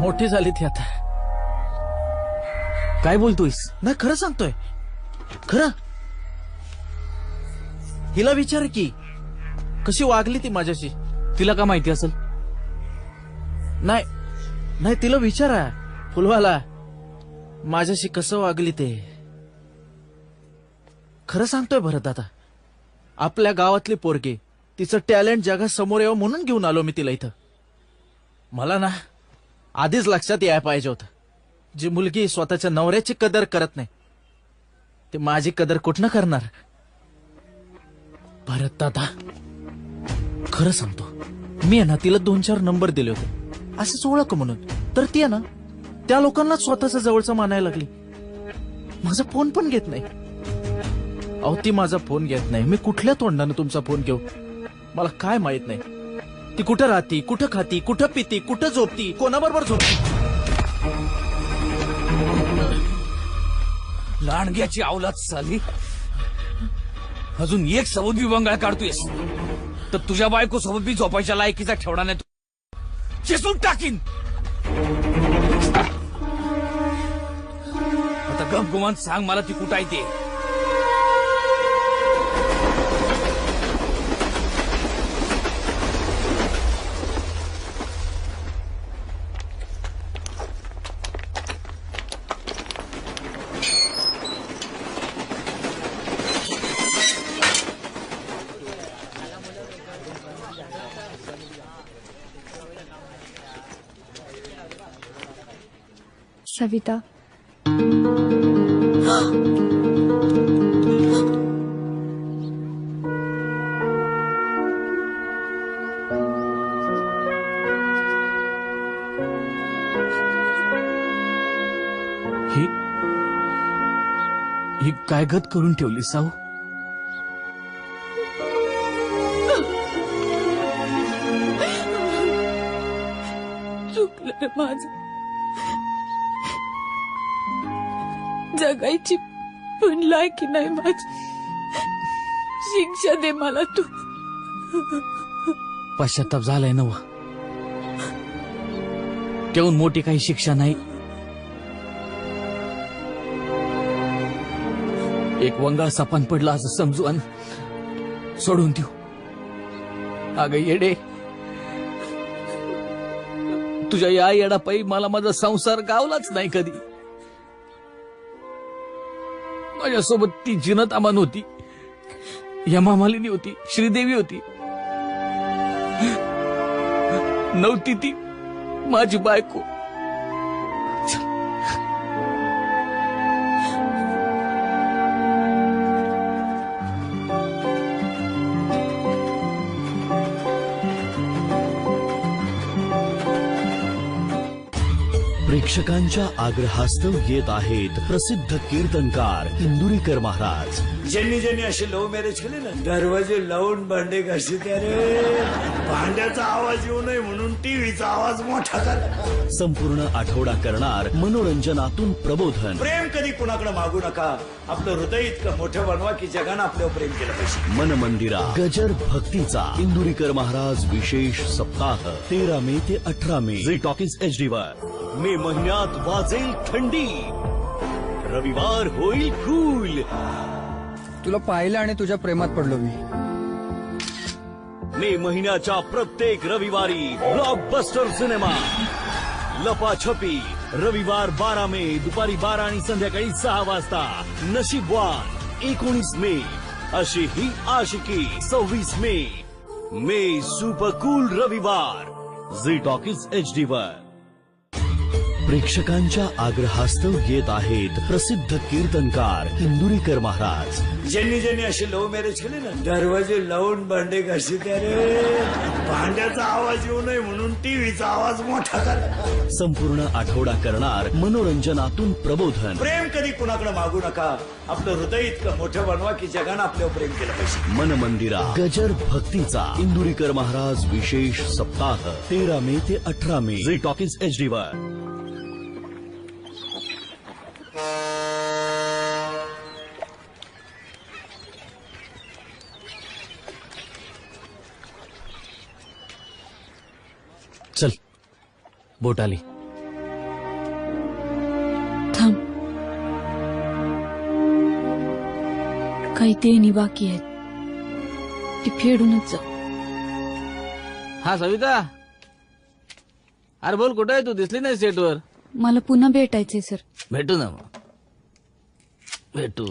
मोठी झाली ती आता. काय बोलतोयस? नाही खरं सांगतोय. खरं. हिला विचार की कशी वागली ती माझ्याशी. तिला का माहिती असेल? नाही तिला विचारा फुलवाला माझ्याशी कसं वागली ते. खरं सांगतोय भरत आता. आपल्या गावातली पोरगी. तिचं टॅलेंट जगासमोर यावं म्हणून घेऊन आलो मी तिला इथं. मला ना आधीच लक्षात यायला पाहिजे होतं. जी मुलगी स्वतःच्या नवऱ्याची कदर करत नाही ती माझी कदर कुठनं करणार? भरत दादा खरं सांगतो. मी आहे ना तिला 2-4 नंबर दिले होते असंच ओळख म्हणून. तर ती आहे ना त्या लोकांना स्वतःच्या जवळचं मानायला लागली. माझा फोन पण घेत नाही. अहो ती माझा फोन घेत नाही. मी कुठल्या तोंडानं तुमचा फोन घेऊ? मला काय माहित नाही ती कुठं राहती, कुठं खाती, कुठं पिती, कुठं झोपती, कोणाबरोबर झोपती. लांडग्याची अवलाद साली. अजून एक सबूत बी बंगाळ काढतोयस तर तुझ्या बायको सोबत बी झोपायच्या लायकीचा ठेवणार नाही. चिसून टाकीन. आता गपगुमान सांग मला ती कुठं आहे ते. सविता. ही काय गत करून ठेवली साऊ? चुकलं रे माझं. जगायची पण लायकी नाही माझी. शिक्षा दे मला तू. पश्चाताप झालाय नव, तेवून मोठी काही शिक्षा नाही. एक वंगाळ सापान पडला असं समजू आणि सोडून देऊ. अगं येडे, तुझ्या या येडापायी मला माझा संसार गावलाच नाही कधी. माझ्यासोबत ती जिनत अमान होती, यमामालिनी होती, श्रीदेवी होती, नव्हती ती माझी बायको. प्रेक्षकांच्या आग्रहास्तव येत आहेत प्रसिद्ध कीर्तनकार इंदुरीकर महाराज. ज्यांनी ज्यांनी असे लव्ह मॅरेज केले ना, दरवाजे लावून भांडे घाशी रे. भांड्याचा आवाज येऊ नये म्हणून टीव्हीचा आवाज मोठा झाला. संपूर्ण आठवडा करणार मनोरंजनातून प्रबोधन. प्रेम कधी कुणाकडे मागू नका, आपलं हृदय इतकं मोठं बनवा की जगानं आपल्यावर प्रेम केलं पाहिजे. मन मंदिरा गजर भक्तीचा इंदुरीकर महाराज विशेष सप्ताह 13 मे ते 18 मे झी टॉकीज HD वर. मे महिन्यात वाजेल थंडी, रविवार होईल कूल. तुला पाहिलं आणि तुझ्या प्रेमात पडलो मी. मे महिन्याच्या प्रत्येक रविवारी ब्लॉकबस्टर सिनेमा लपाछपी. रविवार 12 मे दुपारी 12 आणि संध्याकाळी 6 वाजता. नशीबवान 19 मे. अशी ही आशिकी 26 मे. मे सुपर कूल रविवार झी टॉकीज HD वर. प्रेक्षकांच्या आग्रहास्तव येत आहेत प्रसिद्ध कीर्तनकार इंदुरीकर महाराज. ज्यांनी ज्यांनी असे लव्ह मॅरेज केले ना, दरवाजे लावून भांडे घाशी रे. भांड्याचा आवाज येऊ नये म्हणून टीव्हीचा आवाज मोठा झाला. संपूर्ण आठवडा करणार मनोरंजनातून प्रबोधन. प्रेम कधी कुणाकडे मागू नका, आपलं हृदय इतकं मोठं बनवा की जगानं आपल्यावर प्रेम केलं पाहिजे. मन मंदिरा गजर भक्तीचा इंदुरीकर महाराज विशेष सप्ताह 13 मे ते 18 मे झी टॉकीज HD वर. चल, बोट आली. थांब, काही देणी बाकी आहेत, ती फेडूनच जाऊ. हा सविता, अरे बोल, कुठे आहे तू? दिसली नाही सेटवर. मला पुन्हा भेटायचंय सर. भेटू ना मग, भेटू.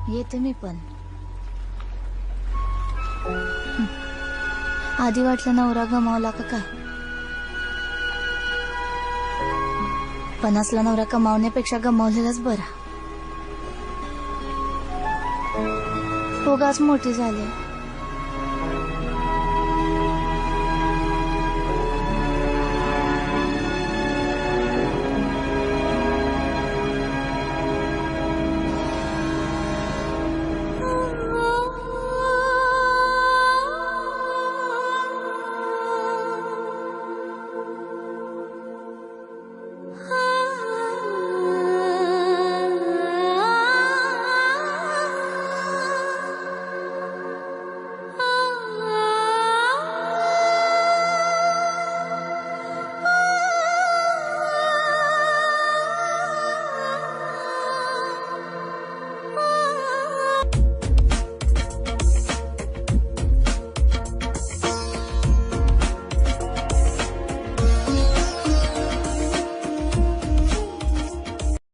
येते मी पण. आधी वाटलं नवरा गमावला का काय, पण असला नवरा कमावण्यापेक्षा गमावलेलाच बरा. उगाच मोठी झाली